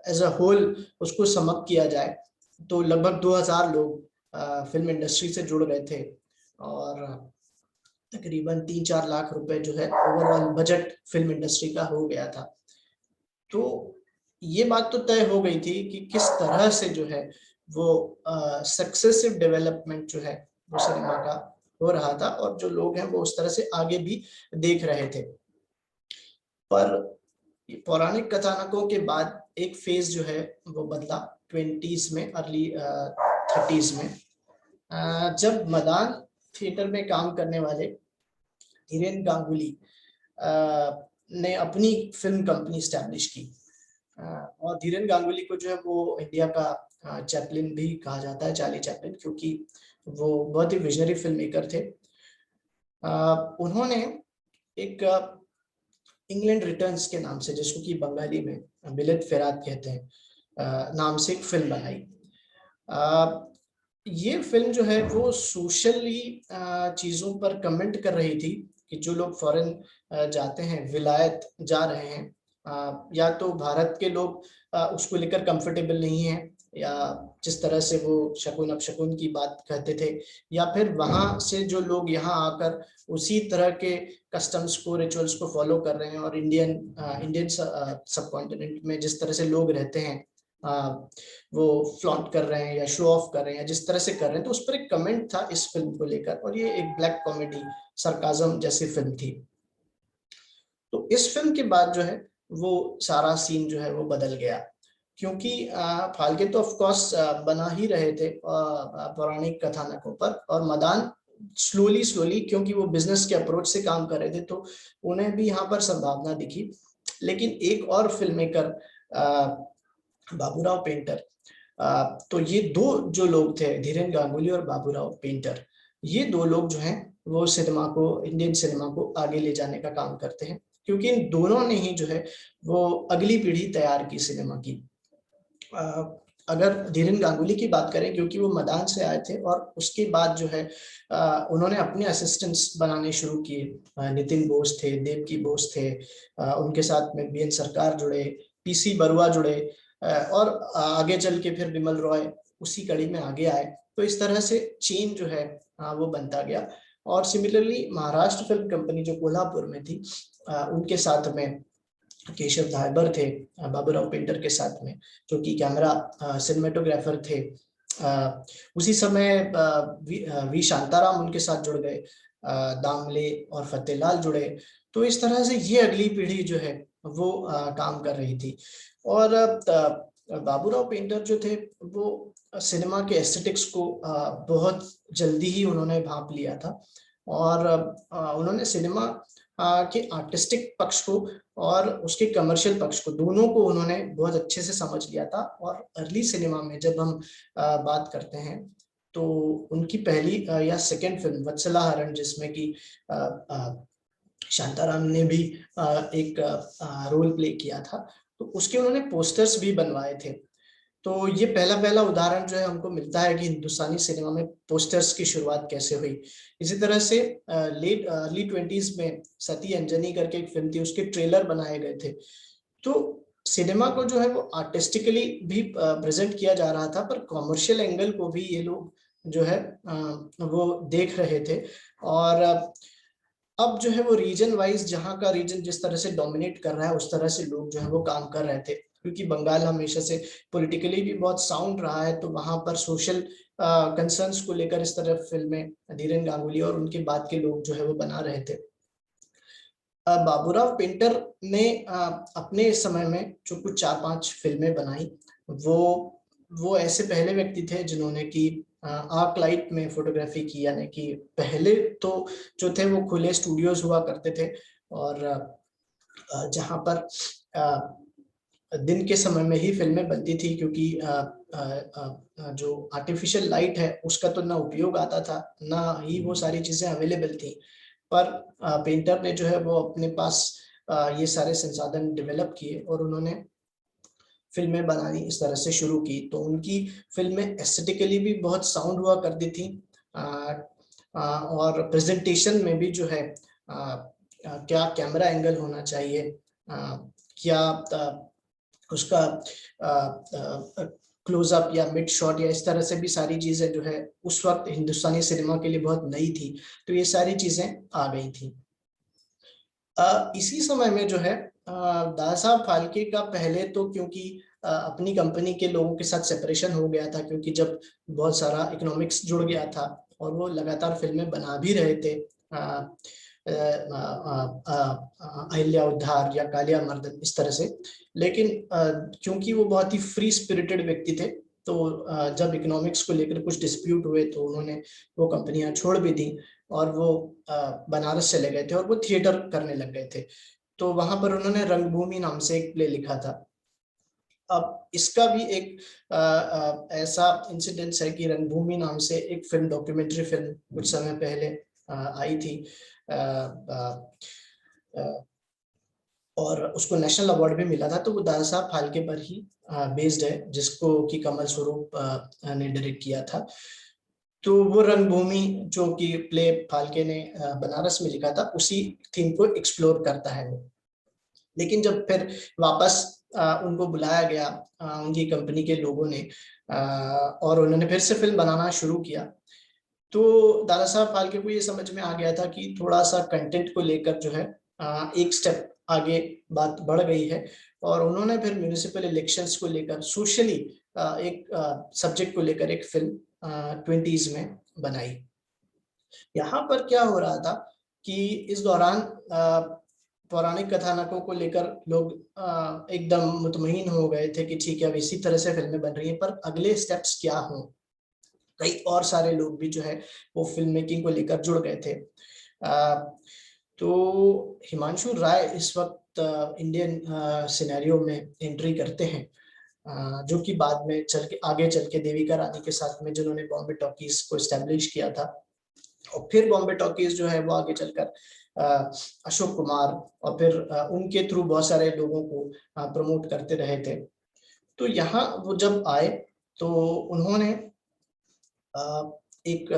एज अ होल उसको समअप किया जाए तो लगभग 2000 लोग फिल्म इंडस्ट्री से जुड़ गए थे और तकरीबन 3-4 लाख रुपए जो है ओवरऑल बजट फिल्म इंडस्ट्री का हो गया था। तो ये बात तो तय हो गई थी कि किस तरह से जो है वो सक्सेसिव डेवलपमेंट जो है वो सिनेमा का हो रहा था और जो लोग हैं वो उस तरह से आगे भी देख रहे थे। पर पौराणिक कथानकों के बाद एक फेज जो है वो बदला 20s में, अर्ली 30s में, जब मदान थिएटर में काम करने वाले धीरेन गांगुली ने अपनी फिल्म कंपनी स्टैब्लिश की। और धीरेन गांगुली को जो है वो इंडिया का चैपलिन भी कहा जाता है, चार्ली चैपलिन, क्योंकि वो बहुत ही विजनरी फिल्म मेकर थे। उन्होंने एक इंग्लैंड रिटर्न्स के नाम से, जिसको कि बंगाली में बिलेत फेरात कहते हैं, नाम से एक फिल्म बनाई। ये फिल्म जो है वो सोशली चीजों पर कमेंट कर रही थी कि जो लोग फॉरेन जाते हैं, विलायत जा रहे हैं, या तो भारत के लोग उसको लेकर कंफर्टेबल नहीं है, या जिस तरह से वो शकुन अपशकुन की बात कहते थे, या फिर वहां से जो लोग यहाँ आकर उसी तरह के कस्टम्स को, रिचुअल्स को फॉलो कर रहे हैं, और इंडियन सबकॉन्टिनेंट में जिस तरह से लोग रहते हैं वो फ्लॉन्ट कर रहे हैं या शो ऑफ कर रहे हैं, जिस तरह से कर रहे हैं। तो उस पर एक कमेंट था इस फिल्म को लेकर, और ये एक ब्लैक कॉमेडी सरकाजम जैसी फिल्म थी। तो इस फिल्म के बाद जो है वो सारा सीन जो है वो बदल गया, क्योंकि फाल्के तो ऑफ कोर्स बना ही रहे थे पौराणिक कथानकों पर, और मदान स्लोली क्योंकि वो बिजनेस के अप्रोच से काम कर रहे थे तो उन्हें भी यहाँ पर संभावना दिखी। लेकिन एक और फिल्म मेकर बाबूराव पेंटर, तो ये दो जो लोग थे, धीरेन गांगुली और बाबूराव पेंटर, ये दो लोग जो हैं वो सिनेमा को, इंडियन सिनेमा को आगे ले जाने का काम करते हैं, क्योंकि इन दोनों ने ही जो है वो अगली पीढ़ी तैयार की सिनेमा की। अगर धीरेन गांगुली की बात करें, क्योंकि वो मदान से आए थे और उसके बाद जो है उन्होंने अपने असिस्टेंट्स बनाने शुरू किए। नितिन बोस थे, देवकी बोस थे, उनके साथ में बीएन सरकार जुड़े, पीसी बरुआ जुड़े, और आगे चल के फिर विमल रॉय उसी कड़ी में आगे आए। तो इस तरह से चेन जो है वो बनता गया। और सिमिलरली महाराष्ट्र फिल्म कंपनी जो कोल्हापुर में थी, उनके साथ में केशव धायबर थे बाबूराव पेंटर के साथ में, जो कि कैमरा सिनेमेटोग्राफर थे। उसी समय वी शांताराम उनके साथ जुड़ गए, दामले और फतेहलाल जुड़े। तो इस तरह से ये अगली पीढ़ी जो है वो काम कर रही थी। और बाबूराव पेंटर जो थे वो सिनेमा के एस्थेटिक्स को बहुत जल्दी ही उन्होंने भांप लिया था, और उन्होंने सिनेमा के आर्टिस्टिक पक्ष को और उसके कमर्शियल पक्ष को, दोनों को उन्होंने बहुत अच्छे से समझ लिया था। और अर्ली सिनेमा में जब हम बात करते हैं तो उनकी पहली या सेकंड फिल्म वत्सला हरण, जिसमें कि शांताराम ने भी एक रोल प्ले किया था, तो उसके उन्होंने पोस्टर्स भी बनवाए थे। तो ये पहला उदाहरण जो है हमको मिलता है कि हिंदुस्तानी सिनेमा में पोस्टर्स की शुरुआत कैसे हुई। इसी तरह से अर्ली 20s में सती अंजनी करके एक फिल्म थी, उसके ट्रेलर बनाए गए थे। तो सिनेमा को जो है वो आर्टिस्टिकली भी प्रेजेंट किया जा रहा था, पर कॉमर्शियल एंगल को भी ये लोग जो है वो देख रहे थे। और अब जो है वो रीजन वाइज, जहाँ का रीजन जिस तरह से डोमिनेट कर रहा है उस तरह से लोग जो है वो काम कर रहे थे, क्योंकि बंगाल हमेशा से पॉलिटिकली भी बहुत साउंड रहा है, तो वहां पर सोशल कंसर्न्स को लेकर इस तरह फिल्में धीरेन गांगुली और उनके बाद के लोग जो है वो बना रहे थे। बाबूराव पेंटर ने अपने समय में जो कुछ 4-5 फिल्में बनाई, वो ऐसे पहले व्यक्ति थे जिन्होंने की आर्क लाइट में फोटोग्राफी की, यानी कि पहले तो जो थे वो खुले स्टूडियोज हुआ करते थे, और जहां पर दिन के समय में ही फिल्में बनती थी, क्योंकि जो आर्टिफिशियल लाइट है उसका तो ना उपयोग आता था, ना ही वो सारी चीजें अवेलेबल थी। पर पेंटर ने जो है वो अपने पास ये सारे संसाधन डेवलप किए और उन्होंने फिल्में बनानी इस तरह से शुरू की। तो उनकी फिल्में एस्थेटिकली भी बहुत साउंड हुआ करती थी, और प्रेजेंटेशन में भी जो है क्या कैमरा एंगल होना चाहिए, क्या उसका क्लोजअप या मिड शॉट या इस तरह से भी सारी चीजें जो है उस वक्त हिंदुस्तानी सिनेमा के लिए बहुत नई थी। तो ये सारी चीजें आ गई थी। इसी समय में जो है दादा साहब फाल्के का पहले तो, क्योंकि अपनी कंपनी के लोगों के साथ सेपरेशन हो गया था, क्योंकि जब बहुत सारा इकोनॉमिक्स जुड़ गया था और वो लगातार फिल्में बना भी रहे थे, अहिल्या उद्धार या कालिया मर्दन इस तरह से। लेकिन क्योंकि वो बहुत ही फ्री स्पिरिटेड व्यक्ति थे, तो जब इकोनॉमिक्स को लेकर कुछ डिस्प्यूट हुए तो उन्होंने वो कंपनियां छोड़ भी दी और वो बनारस चले गए थे और वो थिएटर करने लग गए थे। तो वहां पर उन्होंने रंगभूमि नाम से एक प्ले लिखा था। अब इसका भी एक ऐसा इंसिडेंस है कि रंगभूमि नाम से एक फिल्म, डॉक्यूमेंट्री फिल्म कुछ समय पहले आई थी, और उसको नेशनल अवार्ड भी मिला था। तो वो दादा साहब फाल्के पर ही बेस्ड है, जिसको कि कमल स्वरूप ने डायरेक्ट किया था। तो वो रंगभूमि जो कि प्ले फाल्के ने बनारस में लिखा था, उसी थीम को एक्सप्लोर करता है वो। लेकिन जब फिर वापस उनको बुलाया गया उनकी कंपनी के लोगों ने, और उन्होंने फिर से फिल्म बनाना शुरू किया, तो दादा साहब फाल्के को ये समझ में आ गया था कि थोड़ा सा कंटेंट को लेकर जो है एक स्टेप आगे बात बढ़ गई है, और उन्होंने फिर म्यूनिसिपल इलेक्शंस को लेकर सोशली एक सब्जेक्ट को लेकर एक फिल्म 20s में बनाई। यहाँ पर क्या हो रहा था कि इस दौरान पौराणिक कथानकों को लेकर लोग एकदम मुतमईन हो गए थे कि ठीक है अब इसी तरह से फिल्में बन रही हैं, पर अगले स्टेप्स क्या हों। कई और सारे लोग भी जो है वो फिल्म मेकिंग को लेकर जुड़ गए थे। तो हिमांशु राय इस वक्त इंडियन सिनेरियो में एंट्री करते हैं, जो कि बाद में आगे चल के देविका रानी के साथ में जिन्होंने बॉम्बे टॉकीज को एस्टेब्लिश किया था, और फिर बॉम्बे टॉकीज जो है वो आगे चलकर अशोक कुमार और फिर उनके थ्रू बहुत सारे लोगों को प्रमोट करते रहे थे। तो यहाँ वो जब आए तो उन्होंने एक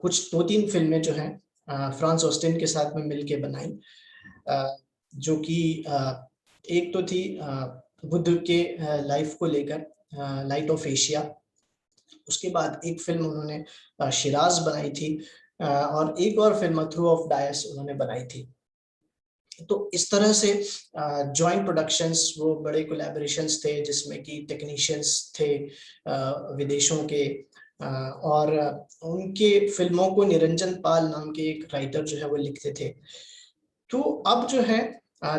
कुछ 2-3 फिल्में जो हैं फ्रांस ऑस्टिन के साथ में मिलके बनाई, जो कि एक तो थी बुद्ध के लाइफ को लेकर, लाइट ऑफ एशिया। उसके बाद एक फिल्म उन्होंने शिराज बनाई थी, और एक और फिल्म थ्रू ऑफ डायस उन्होंने बनाई थी। तो इस तरह से जॉइंट प्रोडक्शंस, वो बड़े कोलैबोरेशंस थे जिसमें कि टेक्नीशियंस थे विदेशों के, और उनके फिल्मों को निरंजन पाल नाम के एक राइटर जो है वो लिखते थे। तो अब जो है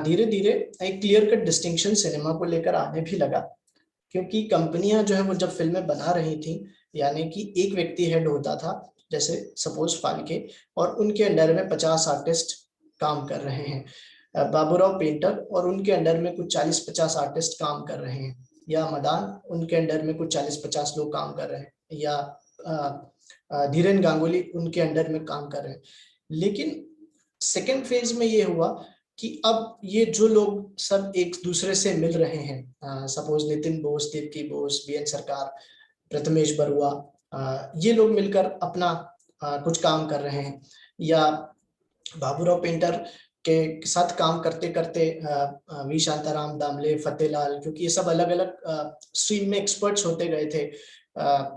धीरे धीरे एक क्लियर कट डिस्टिंक्शन सिनेमा को लेकर आने भी लगा, क्योंकि कंपनियां जो है वो जब फिल्में बना रही थी, यानी कि एक व्यक्ति हेड होता था, जैसे सपोज फाल्के, और उनके अंडर में 50 आर्टिस्ट काम कर रहे हैं, बाबूराव पेंटर और उनके अंडर में कुछ 40-50 आर्टिस्ट काम कर रहे हैं, या मदान उनके अंडर में कुछ 40-50 लोग काम कर रहे हैं, या धीरेन गांगुली उनके अंडर में काम कर रहे हैं। लेकिन सेकेंड फेज में ये हुआ कि अब ये जो लोग सब एक दूसरे से मिल रहे हैं, सपोज नितिन बोस, देवकी बोस, बीएन सरकार, प्रथमेश बरुआ, ये लोग मिलकर अपना कुछ काम कर रहे हैं, या बाबूराव पेंटर के साथ काम करते करते वी शांताराम दामले, फतेहलाल, क्योंकि ये सब अलग अलग स्ट्रीम में एक्सपर्ट्स होते गए थे।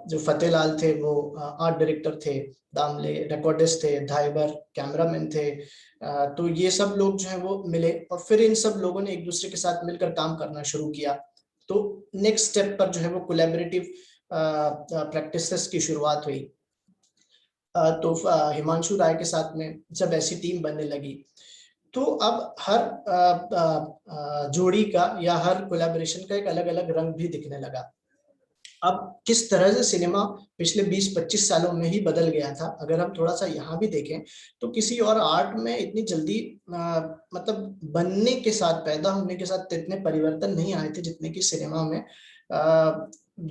जो फतेहलाल थे वो आर्ट डायरेक्टर थे, दामले रिकॉर्डिस्ट थे, धाइबर कैमरामैन थे। तो ये सब लोग जो है वो मिले, और फिर इन सब लोगों ने एक दूसरे के साथ मिलकर काम करना शुरू किया। तो नेक्स्ट स्टेप पर जो है वो कोलैबोरेटिव प्रैक्टिसेस की शुरुआत हुई। तो हिमांशु राय के साथ में जब ऐसी टीम बनने लगी, तो अब हर जोड़ी का या हर कोलैबोरेशन का एक अलग अलग रंग भी दिखने लगा। अब किस तरह से सिनेमा पिछले 20-25 सालों में ही बदल गया था, अगर हम थोड़ा सा यहाँ भी देखें तो किसी और आर्ट में इतनी जल्दी मतलब बनने के साथ, पैदा होने के साथ इतने परिवर्तन नहीं आए थे जितने कि सिनेमा में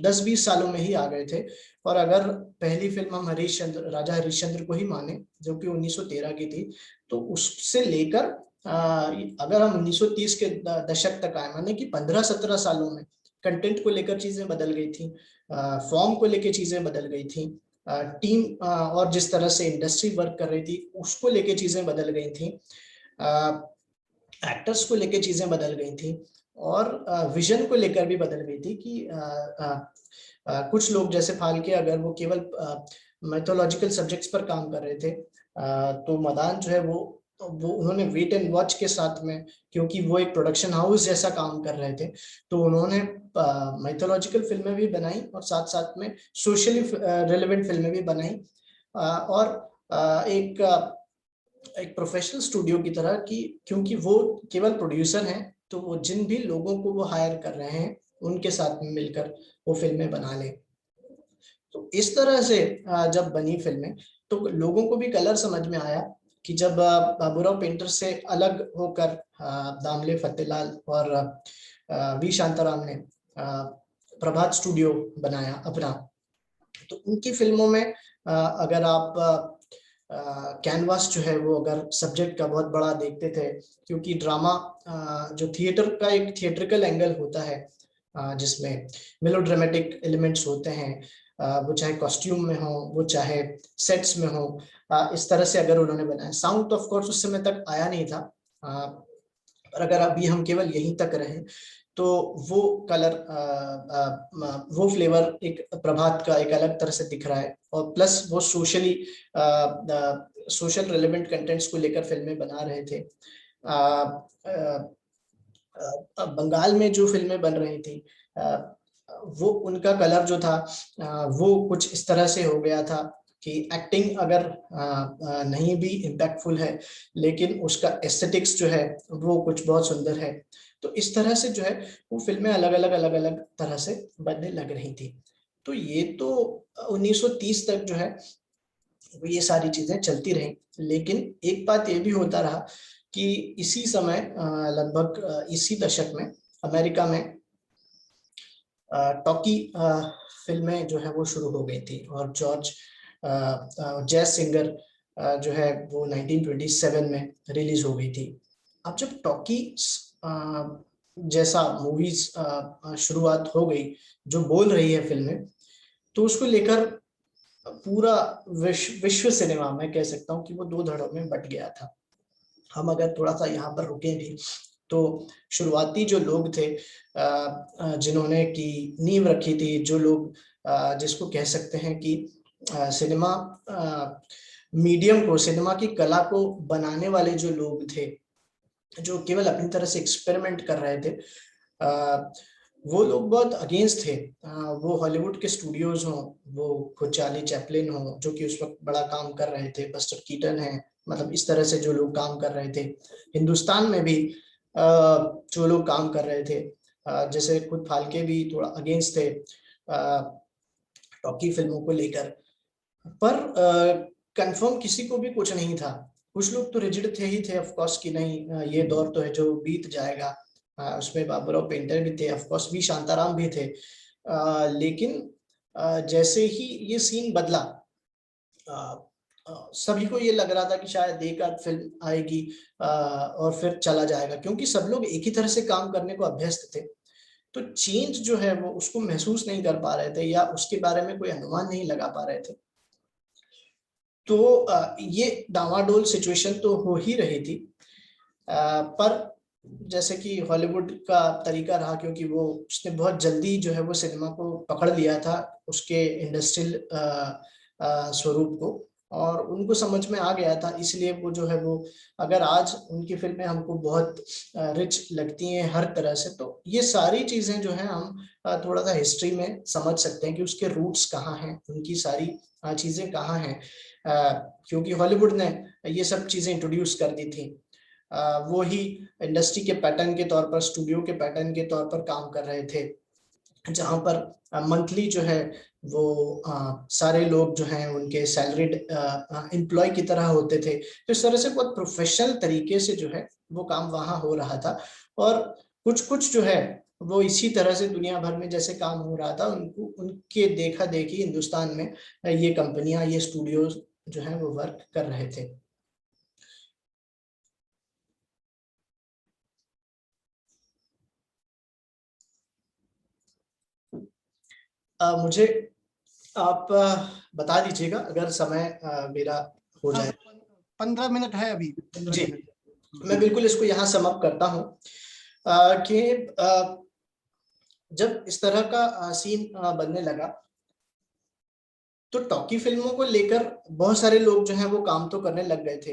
10-20 सालों में ही आ गए थे। और अगर पहली फिल्म हम राजा हरिश्चंद्र को ही माने, जो कि 1913 की थी, तो उससे लेकर अगर हम 1930 के दशक तक आए, माने कि 15-17 सालों में कंटेंट को लेकर चीजें बदल गई थी, फॉर्म को लेकर चीजें बदल गई थी, टीम और जिस तरह से इंडस्ट्री वर्क कर रही थी उसको लेकर चीजें बदल गई थी, एक्टर्स को लेकर चीजें बदल गई थी, और विजन को लेकर भी बदल गई थी कि कुछ लोग जैसे फाल्के, अगर वो केवल मैथोलॉजिकल सब्जेक्ट्स पर काम कर रहे थे, तो मदान जो है वो उन्होंने वेट एंड वॉच के साथ में, क्योंकि वो एक प्रोडक्शन हाउस जैसा काम कर रहे थे, तो उन्होंने मैथोलॉजिकल फिल्में भी बनाई और साथ साथ में सोशली रिलेवेंट फिल्में भी बनाई, और एक प्रोफेशनल स्टूडियो की तरह की, क्योंकि वो केवल प्रोड्यूसर हैं, तो वो जिन भी लोगों को वो हायर कर रहे हैं उनके साथ में मिलकर वो फिल्में बना लें। तो इस तरह से जब बनी फिल्में, तो लोगों को भी कलर समझ में आया कि जब बाबूराव पेंटर से अलग होकर दामले, फतेहलाल और वी शांताराम ने प्रभात स्टूडियो बनाया अपना, तो उनकी फिल्मों में अगर आप कैनवास जो है वो अगर सब्जेक्ट का बहुत बड़ा देखते थे, क्योंकि ड्रामा जो थिएटर का एक थिएट्रिकल एंगल होता है, जिसमें मेलोड्रामेटिक एलिमेंट्स होते हैं, वो चाहे कॉस्ट्यूम में हो, वो चाहे सेट्स में हो, इस तरह से अगर उन्होंने बनाया। साउंड ऑफ कोर्स उस समय तक आया नहीं था, पर अगर अभी हम केवल यहीं तक रहें तो वो कलर, वो फ्लेवर एक प्रभात का एक अलग तरह से दिख रहा है, और प्लस वो सोशल रिलेवेंट कंटेंट्स को लेकर फिल्में बना रहे थे। बंगाल में जो फिल्में बन रही थी, वो उनका कलर जो था वो कुछ इस तरह से हो गया था कि एक्टिंग अगर नहीं भी इम्पैक्टफुल है, लेकिन उसका एस्थेटिक्स जो है वो कुछ बहुत सुंदर है। तो इस तरह से जो है वो फिल्में अलग अलग तरह से बनने लग रही थी। तो ये तो 1930 तक जो है वो ये सारी चीजें चलती रही। लेकिन एक बात ये भी होता रहा कि इसी समय लगभग इसी दशक में अमेरिका में टॉकी फिल्में जो है वो शुरू हो गई थी, और जॉर्ज जैज सिंगर जो है वो 1927 में रिलीज हो गई थी। अब जब टॉकी जैसा मूवीज शुरुआत हो गई जो बोल रही है फिल्में, तो उसको लेकर पूरा विश्व सिनेमा में कह सकता हूँ कि वो दो धड़ों में बट गया था। हम अगर थोड़ा सा यहाँ पर रुके भी तो शुरुआती जो लोग थे जिन्होंने की नींव रखी थी, जो लोग जिसको कह सकते हैं कि सिनेमा मीडियम को, सिनेमा की कला को बनाने वाले जो लोग थे, जो केवल अपनी तरह से एक्सपेरिमेंट कर रहे थे, वो लोग बहुत अगेंस्ट थे। वो हॉलीवुड के स्टूडियोज हों, वो खुद चार्ली चैपलिन हो जो कि उस वक्त बड़ा काम कर रहे थे, बस्टर कीटन है, मतलब इस तरह से जो लोग काम कर रहे थे। हिंदुस्तान में भी जो लोग काम कर रहे थे, जैसे खुद फाल्के भी थोड़ा अगेंस्ट थे टॉकी फिल्मों को लेकर, पर कंफर्म किसी को भी कुछ नहीं था। कुछ लोग तो रिजिड थे ही थे ऑफ कोर्स कि नहीं ये दौर तो है जो बीत जाएगा। उसमें बाबूराव पेंटर भी थे, ऑफ कोर्स भी शांताराम भी थे। लेकिन जैसे ही ये सीन बदला, सभी को ये लग रहा था कि शायद एक आध फिल्म आएगी और फिर चला जाएगा, क्योंकि सब लोग एक ही तरह से काम करने को अभ्यस्त थे। तो चेंज जो है वो उसको महसूस नहीं कर पा रहे थे, या उसके बारे में कोई अनुमान नहीं लगा पा रहे थे। तो ये डावाडोल सिचुएशन तो हो ही रही थी, पर जैसे कि हॉलीवुड का तरीका रहा, क्योंकि वो उसने बहुत जल्दी जो है वो सिनेमा को पकड़ लिया था, उसके इंडस्ट्रियल स्वरूप को, और उनको समझ में आ गया था। इसलिए वो जो है वो, अगर आज उनकी फिल्में हमको बहुत रिच लगती हैं हर तरह से, तो ये सारी चीजें जो है हम थोड़ा सा हिस्ट्री में समझ सकते हैं कि उसके रूट्स कहाँ हैं, उनकी सारी चीजें कहाँ हैं, क्योंकि हॉलीवुड ने ये सब चीजें इंट्रोड्यूस कर दी थी। वो ही इंडस्ट्री के पैटर्न के तौर पर, स्टूडियो के पैटर्न के तौर पर काम कर रहे थे, जहां पर मंथली जो है वो सारे लोग जो हैं उनके सैलरीड एम्प्लॉय की तरह होते थे। तो इस तरह से बहुत प्रोफेशनल तरीके से जो है वो काम वहां हो रहा था, और कुछ कुछ जो है वो इसी तरह से दुनिया भर में जैसे काम हो रहा था, उनको उनके देखा देखी हिंदुस्तान में ये कंपनियां, ये स्टूडियोज जो है वो वर्क कर रहे थे। मुझे आप बता दीजिएगा अगर समय मेरा हो जाए। 15 मिनट है अभी। जी, मैं बिल्कुल इसको यहाँ समअप करता हूँ कि जब इस तरह का सीन बनने लगा, तो टॉकी फिल्मों को लेकर बहुत सारे लोग जो हैं वो काम तो करने लग गए थे।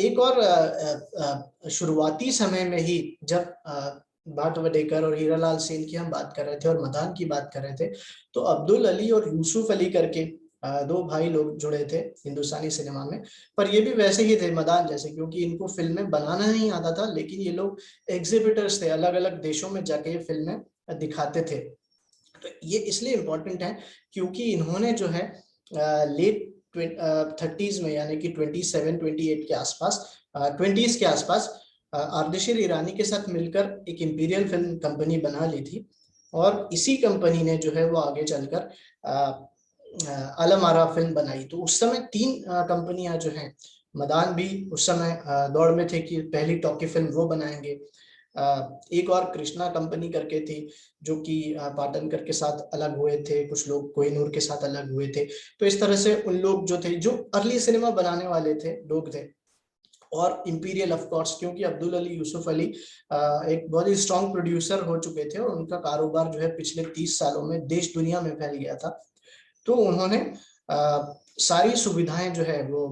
एक और शुरुआती समय में ही जब भाट वडेकर और हीरालाल सेन की हम बात कर रहे थे और मदान की बात कर रहे थे, तो अब्दुल अली और यूसुफ अली करके दो भाई लोग जुड़े थे हिंदुस्तानी सिनेमा में। पर ये भी वैसे ही थे मदान जैसे, क्योंकि इनको फिल्में बनाना नहीं आता था, लेकिन ये लोग एग्जिबिटर्स थे, अलग अलग देशों में जाके ये फिल्में दिखाते थे। तो ये इसलिए इम्पोर्टेंट है क्योंकि इन्होंने जो है लेट 30s में, यानी कि 27-28 के आसपास, 20s के आसपास आर्देशिर ईरानी के साथ मिलकर एक इंपीरियल फिल्म कंपनी बना ली थी, और इसी कंपनी ने जो है वो आगे चलकर आलम आरा फिल्म बनाई। तो उस समय तीन कंपनियां जो हैं, मदान भी उस समय दौड़ में थे कि पहली टॉकी फिल्म वो बनाएंगे, एक और कृष्णा कंपनी करके थी जो कि पाटनकर के साथ अलग हुए थे, कुछ लोग कोहिनूर के साथ अलग हुए थे। तो इस तरह से उन लोग जो थे, जो अर्ली सिनेमा बनाने वाले थे लोग थे, और इंपीरियल ऑफ कोर्स, क्योंकि अब्दुल अली यूसुफ अली एक बहुत ही स्ट्रॉन्ग प्रोड्यूसर हो चुके थे, और उनका कारोबार जो है पिछले 30 सालों में देश दुनिया में फैल गया था। तो उन्होंने सारी सुविधाएं जो है वो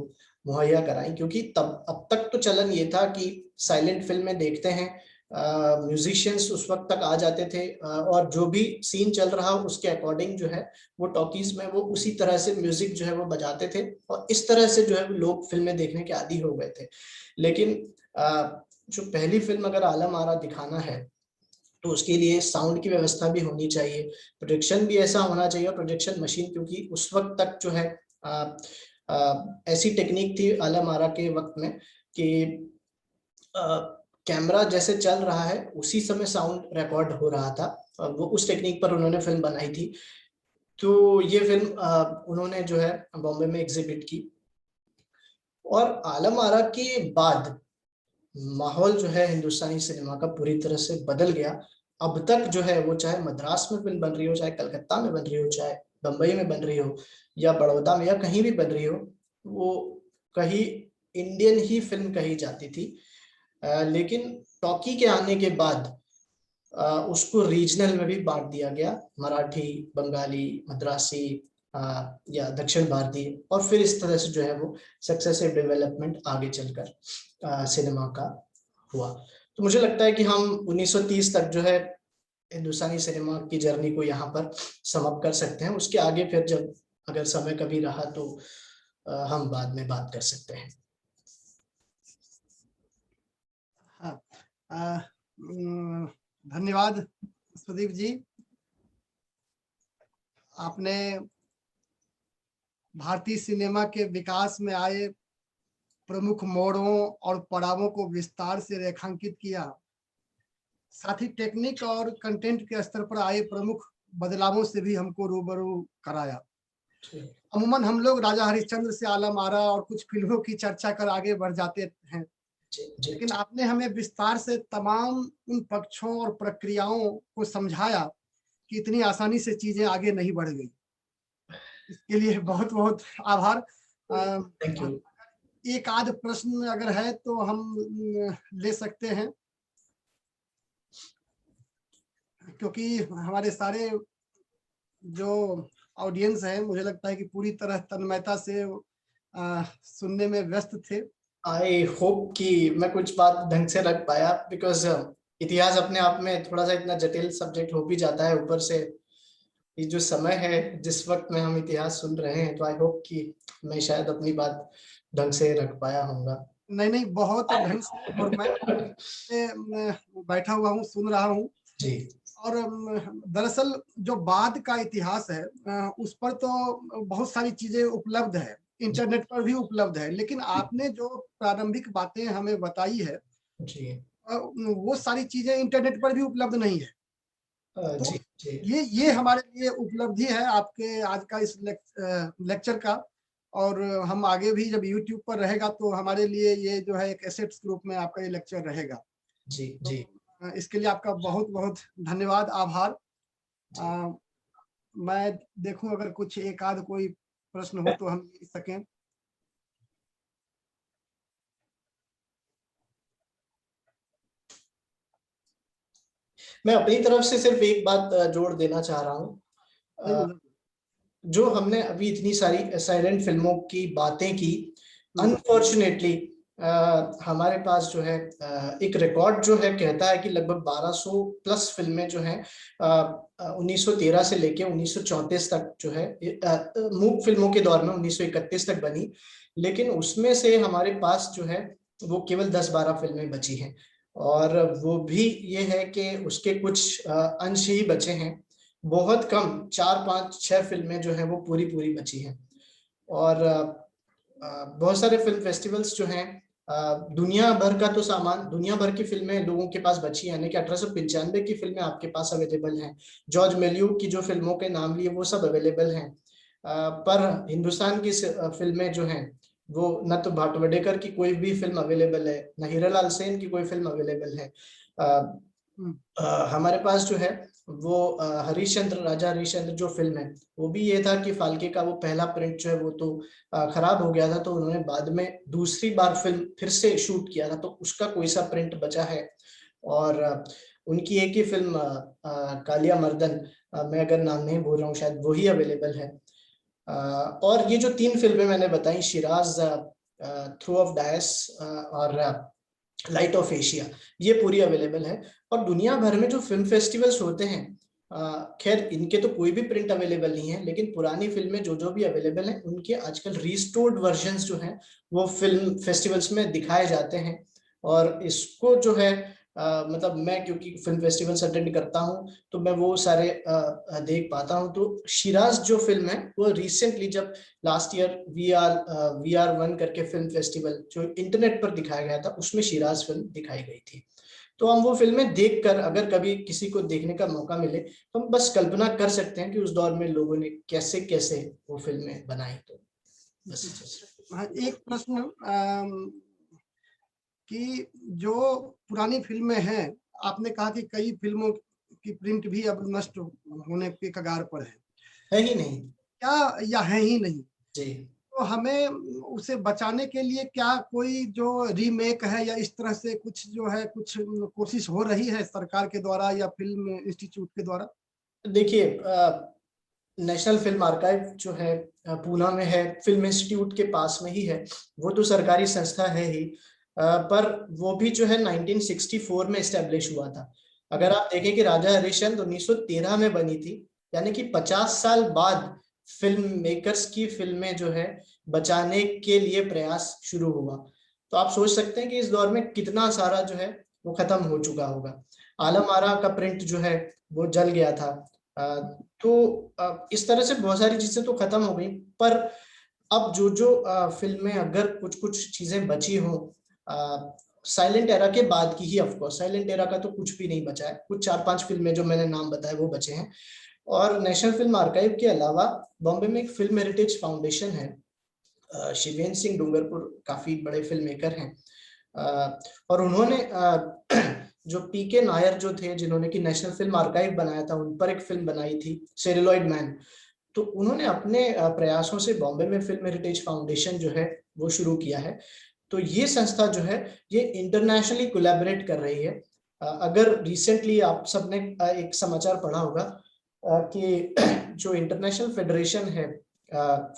मुहैया कराई, क्योंकि तब अब तक तो चलन ये था कि साइलेंट फिल्में देखते हैं, म्यूजिशियंस उस वक्त तक आ जाते थे, और जो भी सीन चल रहा उसके अकॉर्डिंग जो है वो टॉकीज में वो उसी तरह से म्यूजिक जो है वो बजाते थे, और इस तरह से जो है लोग फिल्में देखने के आदी हो गए थे। लेकिन जो पहली फिल्म अगर आलम आरा दिखाना है, तो उसके लिए साउंड की व्यवस्था भी होनी चाहिए, प्रोजेक्शन भी ऐसा होना चाहिए, प्रोजेक्शन मशीन, क्योंकि उस वक्त तक जो है ऐसी टेक्निक थी आलम आरा के वक्त में कि कैमरा जैसे चल रहा है उसी समय साउंड रिकॉर्ड हो रहा था। वो उस टेक्निक पर उन्होंने फिल्म बनाई थी। तो ये फिल्म उन्होंने जो है बॉम्बे में एग्जिबिट की। और आलम आरा के बाद माहौल जो है हिंदुस्तानी सिनेमा का पूरी तरह से बदल गया। अब तक जो है वो चाहे मद्रास में फिल्म बन रही हो, चाहे कलकत्ता में बन रही हो, चाहे बम्बई में बन रही हो, या बड़ौदा में, या कहीं भी बन रही हो, वो कहीं इंडियन ही फिल्म कही जाती थी। लेकिन टॉकी के आने के बाद उसको रीजनल में भी बांट दिया गया, मराठी, बंगाली, मद्रासी या दक्षिण भारतीय, और फिर इस तरह से जो है वो सक्सेसिव डेवलपमेंट आगे चलकर सिनेमा का हुआ। तो मुझे लगता है कि हम 1930 तक जो है हिंदुस्तानी सिनेमा की जर्नी को यहाँ पर समाप्त कर सकते हैं। उसके आगे फिर जब अगर समय कभी रहा तो हम बाद में बात कर सकते हैं। हाँ, धन्यवाद सुदीप जी। आपने भारतीय सिनेमा के विकास में आए प्रमुख मोड़ों और पड़ावों को विस्तार से रेखांकित किया, साथ ही टेक्निक और कंटेंट के स्तर पर आए प्रमुख बदलावों से भी हमको रूबरू कराया। अमूमन हम लोग राजा हरिश्चंद्र से आलम आरा और कुछ फिल्मों की चर्चा कर आगे बढ़ जाते हैं, लेकिन आपने हमें विस्तार से तमाम उन पक्षों और प्रक्रियाओं को समझाया कि इतनी आसानी से चीजें आगे नहीं बढ़ गई। इसके लिए बहुत बहुत आभार। Thank you. एक आध प्रश्न अगर है तो हम ले सकते हैं, क्योंकि हमारे सारे जो ऑडियंस है मुझे लगता है कि पूरी तरह तन्मयता से सुनने में व्यस्त थे। आई होप कि मैं कुछ बात ढंग से रख पाया, बिकॉज इतिहास अपने आप में थोड़ा सा इतना जटिल सब्जेक्ट हो भी जाता है। ऊपर से ये जो समय है जिस वक्त में हम इतिहास सुन रहे हैं, तो आई होप कि मैं शायद अपनी बात ढंग से रख पाया होऊंगा। नहीं, बहुत ढंग से, और मैं बैठा हुआ हूँ, सुन रहा हूँ जी। और दरअसल जो बाद का इतिहास है उस पर तो बहुत सारी चीजें उपलब्ध है, इंटरनेट पर भी उपलब्ध है, लेकिन आपने जो प्रारंभिक बातें हमें बताई है जी। वो सारी चीजें इंटरनेट पर भी उपलब्ध नहीं है। तो जी। जी। ये हमारे लिए उपलब्धि है आपके आज का इस लेक्चर का, और हम आगे भी जब YouTube पर रहेगा तो हमारे लिए ये जो है एक एसेट्स के रूप में आपका ये लेक्चर रहेगा। जी। तो जी। इसके लिए आपका बहुत बहुत धन्यवाद, आभार। मैं देखूं अगर कुछ एक आध कोई प्रश्न हो तो हम ले सकें। मैं अपनी तरफ से सिर्फ एक बात जोड़ देना चाह रहा हूँ। जो हमने अभी इतनी सारी साइलेंट फिल्मों की बातें की, अनफॉर्चुनेटली हमारे पास जो है एक रिकॉर्ड जो है कहता है कि लगभग 1200 प्लस फिल्में जो हैं 1913 से लेके 1934 तक जो है मूक फिल्मों के दौर में 1931 तक बनी, लेकिन उसमें से हमारे पास जो है वो केवल 10-12 फिल्में बची हैं। और वो भी ये है कि उसके कुछ अंश ही बचे हैं, बहुत कम 4-5-6 फिल्में जो है वो पूरी पूरी बची हैं। और बहुत सारे फिल्म फेस्टिवल्स जो हैं, दुनिया भर का तो सामान, दुनिया भर की फिल्में लोगों के पास बची, यानी कि 1895 की फिल्में आपके पास अवेलेबल हैं। जॉर्ज मेल्यू की जो फिल्मों के नाम लिए वो सब अवेलेबल हैं, पर हिंदुस्तान की फिल्में जो हैं वो न तो भाटवडेकर की कोई भी फिल्म अवेलेबल है, न हीरालाल सेन की कोई फिल्म अवेलेबल है। हमारे पास जो है वो हरिश्चंद्र, राजा हरिश्चंद्र जो फिल्म है, वो भी ये था कि फाल्के का वो पहला प्रिंट जो है वो तो खराब हो गया था, तो उन्होंने बाद में दूसरी बार फिल्म फिर से शूट किया था, तो उसका कोई सा प्रिंट बचा है। और उनकी एक ही फिल्म कालिया मर्दन, मैं अगर नाम नहीं भूल रहा हूँ शायद वही अवेलेबल है। और ये जो 3 फिल्में मैंने बताई, शिराज, थ्रू ऑफ डायस और लाइट ऑफ एशिया, ये पूरी अवेलेबल है। और दुनिया भर में जो फिल्म फेस्टिवल्स होते हैं, खैर इनके तो कोई भी प्रिंट अवेलेबल नहीं है, लेकिन पुरानी फिल्में जो जो भी अवेलेबल हैं उनके आजकल रिस्टोर्ड वर्जन्स जो हैं वो फिल्म फेस्टिवल्स में दिखाए जाते हैं। और इसको जो है मतलब मैं क्योंकि फिल्म फेस्टिवल्स अटेंड करता हूँ तो मैं वो सारे देख पाता हूँ। तो शिराज जो फिल्म है वो रिसेंटली जब लास्ट ईयर VR1 करके फिल्म फेस्टिवल जो इंटरनेट पर दिखाया गया था उसमें शिराज फिल्म दिखाई गई थी। तो हम वो फिल्में देखकर अगर कभी किसी को देखने का मौका मिले तो हम बस कल्पना कर सकते हैं कि उस दौर में लोगों ने कैसे कैसे वो फिल्में बनाई। तो बस हाँ, एक प्रश्न कि जो पुरानी फिल्में हैं, आपने कहा कि कई फिल्मों की प्रिंट भी अब नष्ट होने के कगार पर है ही नहीं। क्या या है ही नहीं? जी तो हमें उसे बचाने के लिए क्या कोई जो रीमेक है या इस तरह से कुछ जो है कुछ कोशिश हो रही है सरकार के द्वारा या फिल्म इंस्टीट्यूट के द्वारा? देखिए, नेशनल फिल्म आर्काइव जो है पूना में है, फिल्म इंस्टीट्यूट के पास में ही है। वो तो सरकारी संस्था है ही, पर वो भी जो है 1964 में एस्टेब्लिश हुआ था। अगर आप देखें कि राजा हरिश्चंद्र 1913 में बनी थी, यानी कि 50 साल बाद फिल्म मेकर्स की फिल्में जो है बचाने के लिए प्रयास शुरू हुआ। तो आप सोच सकते हैं कि इस दौर में कितना सारा जो है वो खत्म हो चुका होगा। आलम आरा का प्रिंट जो है वो जल गया था। तो इस तरह से बहुत सारी चीजें तो खत्म हो गई, पर अब जो जो फिल्में अगर कुछ कुछ चीजें बची हो साइलेंट एरा के बाद की ही, ऑफकोर्स साइलेंट एरा का तो कुछ भी नहीं बचा है, कुछ 4-5 फिल्में जो मैंने नाम बताए वो बचे हैं। और नेशनल फिल्म आर्काइव के अलावा बॉम्बे में एक फिल्म हेरिटेज फाउंडेशन है। शिवेंद्र सिंह डूंगरपुर काफी बड़े फिल्म मेकर हैं, और उन्होंने जो पीके नायर जो थे जिन्होंने की नेशनल फिल्म आर्काइव बनाया था, उन पर एक फिल्म बनाई थी सेलुलॉइड मैन। तो उन्होंने अपने प्रयासों से बॉम्बे में फिल्म हेरिटेज फाउंडेशन जो है वो शुरू किया है। तो ये संस्था जो है ये इंटरनेशनली कोलैबोरेट कर रही है। अगर रिसेंटली आप सबने एक समाचार पढ़ा होगा कि जो इंटरनेशनल फेडरेशन है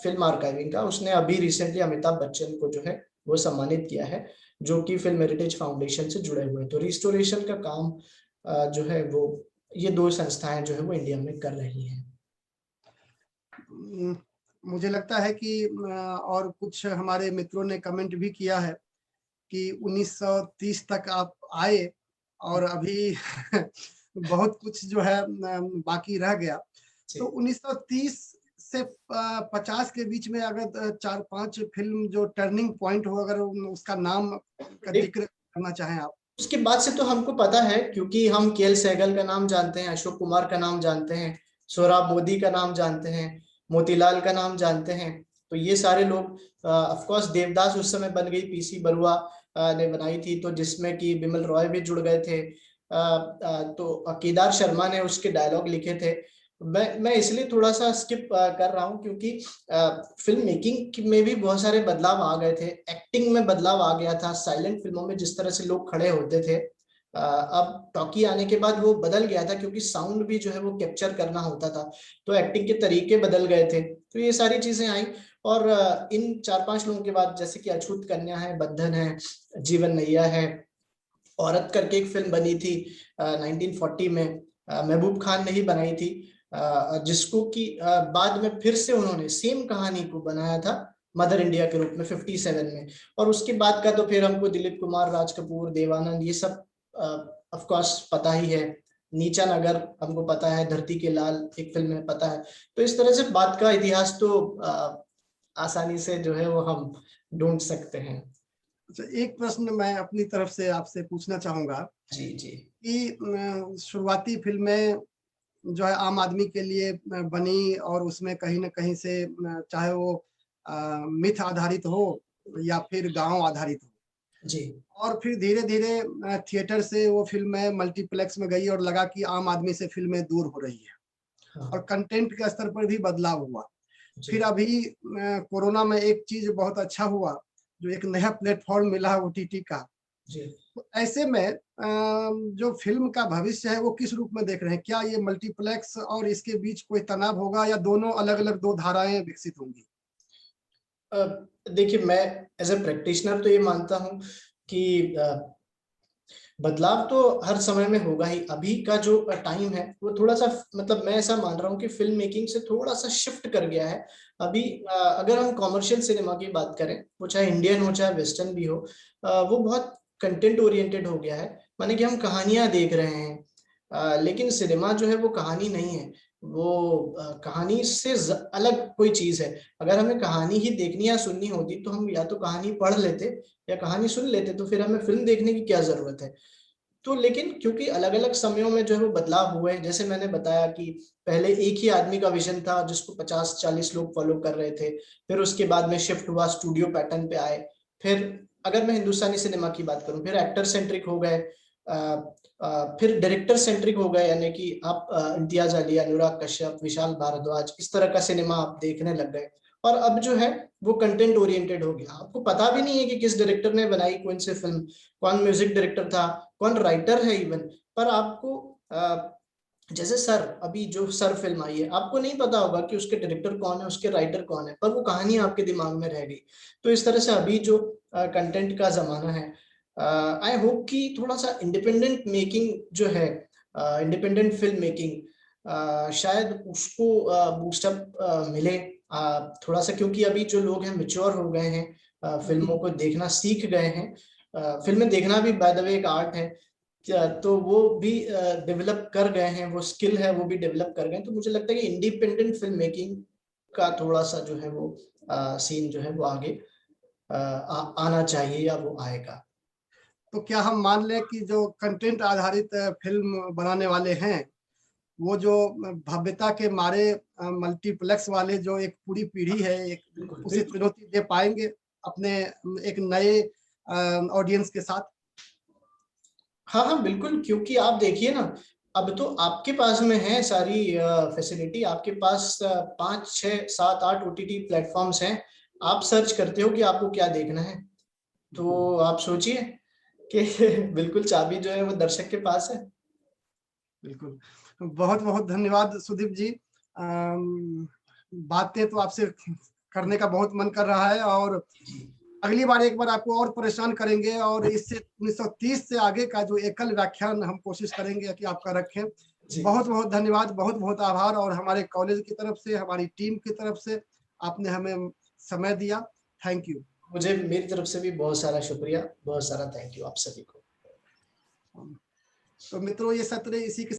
फिल्म आर्काइविंग का, उसने अभी रिसेंटली अमिताभ बच्चन को जो है वो सम्मानित किया है, जो कि फिल्म हेरिटेज फाउंडेशन से जुड़े हुए हैं। तो रिस्टोरेशन का काम जो है वो ये दो संस्थाएं जो है वो इंडिया में कर रही हैं। मुझे लगता है कि और कुछ हमारे मित्रों ने कमेंट भी किया है कि 1930 तक आप आए और अभी बहुत कुछ जो है बाकी रह गया। तो 1930 से 50 के बीच में अगर 4-5 फिल्म जो टर्निंग पॉइंट हो, अगर उसका नाम का जिक्र करना चाहें आप। उसके बाद से तो हमको पता है, क्योंकि हम के एल सहगल का नाम जानते हैं, अशोक कुमार का नाम जानते हैं, सोहराब मोदी का नाम जानते हैं, मोतीलाल का नाम जानते हैं। तो ये सारे लोग, ऑफ कोर्स देवदास उस समय बन गई, पीसी बरुआ ने बनाई थी, तो जिसमें कि बिमल रॉय भी जुड़ गए थे। तो केदार शर्मा ने उसके डायलॉग लिखे थे। मैं इसलिए थोड़ा सा स्किप कर रहा हूँ क्योंकि फिल्म मेकिंग में भी बहुत सारे बदलाव आ गए थे, एक्टिंग में बदलाव आ गया था। साइलेंट फिल्मों में जिस तरह से लोग खड़े होते थे, अब टॉकी आने के बाद वो बदल गया था, क्योंकि साउंड भी जो है वो कैप्चर करना होता था, तो एक्टिंग के तरीके बदल गए थे। तो ये सारी चीजें आई, और इन 4-5 लोगों के बाद जैसे कि अछूत कन्या है, बंधन है, जीवन नैया है, औरत करके एक फिल्म बनी थी 1940 में, महबूब खान ने ही बनाई थी, जिसको कि बाद में फिर से उन्होंने सेम कहानी को बनाया था मदर इंडिया के रूप में 57 में। और उसके बाद का तो फिर हमको दिलीप कुमार, राज कपूर, देवानंद, ये सब ऑफ कोर्स पता ही है। नीचा नगर हमको पता है, धरती के लाल एक फिल्म है पता है। तो इस तरह से बात का इतिहास तो आसानी से जो है वो हम ढूंढ सकते हैं। अच्छा, एक प्रश्न मैं अपनी तरफ से आपसे पूछना चाहूंगा जी जी। कि शुरुआती फिल्में जो है आम आदमी के लिए बनी और उसमें कहीं न कहीं से चाहे वो मिथ आधारित हो या फिर गाँव आधारित हो। जी और फिर धीरे-धीरे थिएटर से वो फ़िल्में मल्टीप्लेक्स में गई और लगा कि आम आदमी से फ़िल्में दूर हो रही हैं हाँ और कंटेंट के स्तर पर भी बदलाव हुआ। जी फिर अभी कोरोना में एक चीज़ बहुत अच्छा हुआ, जो एक नया प्लेटफ़ॉर्म मिला ओटीटी का। जी। तो ऐसे में जो फ़िल्म का भविष्य है वो किस रूप में देख रहे हैं? क्या ये मल्टीप्लेक्स और इसके बीच कोई तनाव होगा या दोनों अलग-अलग 2 धाराएँ विकसित होंगी? देखिए, मैं एज ए प्रैक्टिशनर तो ये मानता हूँ कि बदलाव तो हर समय में होगा ही। अभी का जो टाइम है वो थोड़ा सा, मतलब मैं ऐसा मान रहा हूँ कि फिल्म मेकिंग से थोड़ा सा शिफ्ट कर गया है। अभी अगर हम कॉमर्शियल सिनेमा की बात करें, वो चाहे इंडियन हो चाहे वेस्टर्न भी हो, वो बहुत कंटेंट ओरिएंटेड हो गया है। माने कि हम कहानियां देख रहे हैं, लेकिन सिनेमा जो है वो कहानी नहीं है, वो कहानी से अलग कोई चीज है। अगर हमें कहानी ही देखनी या सुननी होती तो हम या तो कहानी पढ़ लेते या कहानी सुन लेते, तो फिर हमें फिल्म देखने की क्या जरूरत है। तो लेकिन क्योंकि अलग अलग समयों में जो है वो बदलाव हुए हैं, जैसे मैंने बताया कि पहले एक ही आदमी का विजन था जिसको 50-40 लोग फॉलो कर रहे थे, फिर उसके बाद में शिफ्ट हुआ, स्टूडियो पैटर्न पे आए, फिर अगर मैं हिंदुस्तानी सिनेमा की बात करूं, फिर एक्टर सेंट्रिक हो गए, फिर डायरेक्टर सेंट्रिक हो गए, यानी कि आप इम्तियाज अली, अनुराग कश्यप, विशाल भारद्वाज, इस तरह का सिनेमा आप देखने लग गए। और अब जो है वो कंटेंट ओरिएंटेड हो गया, आपको पता भी नहीं है कि किस डायरेक्टर ने बनाई कौन सी फिल्म, कौन म्यूजिक डायरेक्टर था, कौन राइटर है इवन। पर आपको जैसे सर, अभी जो सर फिल्म आई है, आपको नहीं पता होगा कि उसके डायरेक्टर कौन है, उसके राइटर कौन है, पर वो कहानी आपके दिमाग में रह गई। तो इस तरह से अभी जो कंटेंट का जमाना है, आई होप कि थोड़ा सा इंडिपेंडेंट मेकिंग जो है, इंडिपेंडेंट फिल्म मेकिंग, शायद उसको बूस्टअप मिले थोड़ा सा, क्योंकि अभी जो लोग हैं मेच्योर हो गए हैं, फिल्मों को देखना सीख गए हैं। फिल्में देखना भी बाय द वे एक आर्ट है, तो वो भी डेवलप कर गए हैं, वो स्किल है वो भी डेवलप कर गए। तो मुझे लगता है कि इंडिपेंडेंट फिल्म मेकिंग का थोड़ा सा जो है वो सीन जो है वो आगे आना चाहिए, या वो आएगा। तो क्या हम मान लें कि जो कंटेंट आधारित फिल्म बनाने वाले हैं, वो जो भव्यता के मारे मल्टीप्लेक्स वाले जो एक पूरी पीढ़ी है, एक उसे चुनौती दे पाएंगे अपने एक नए ऑडियंस के साथ? हाँ हाँ बिल्कुल, क्योंकि आप देखिए ना, अब तो आपके पास में है सारी फैसिलिटी, आपके पास 5, 6, 7, 8 OTT प्लेटफॉर्म्स हैं। आप सर्च करते हो कि आपको क्या देखना है, तो आप सोचिए कि बिल्कुल चाबी जो है वो दर्शक के पास है। बिल्कुल, बहुत बहुत धन्यवाद सुदीप जी। बातें तो आपसे करने का बहुत मन कर रहा है, और अगली बार एक बार आपको और परेशान करेंगे, और इससे 1930 से आगे का जो एकल व्याख्यान हम कोशिश करेंगे कि आपका रखें। बहुत बहुत धन्यवाद, बहुत बहुत आभार, और हमारे कॉलेज की तरफ से, हमारी टीम की तरफ से आपने हमें समय दिया। Thank you. मुझे मेरी तरफ से भी बहुत सारा शुक्रिया, बहुत सारा थैंक यू आप सभी को। तो मित्रों, ये सत्र इसी के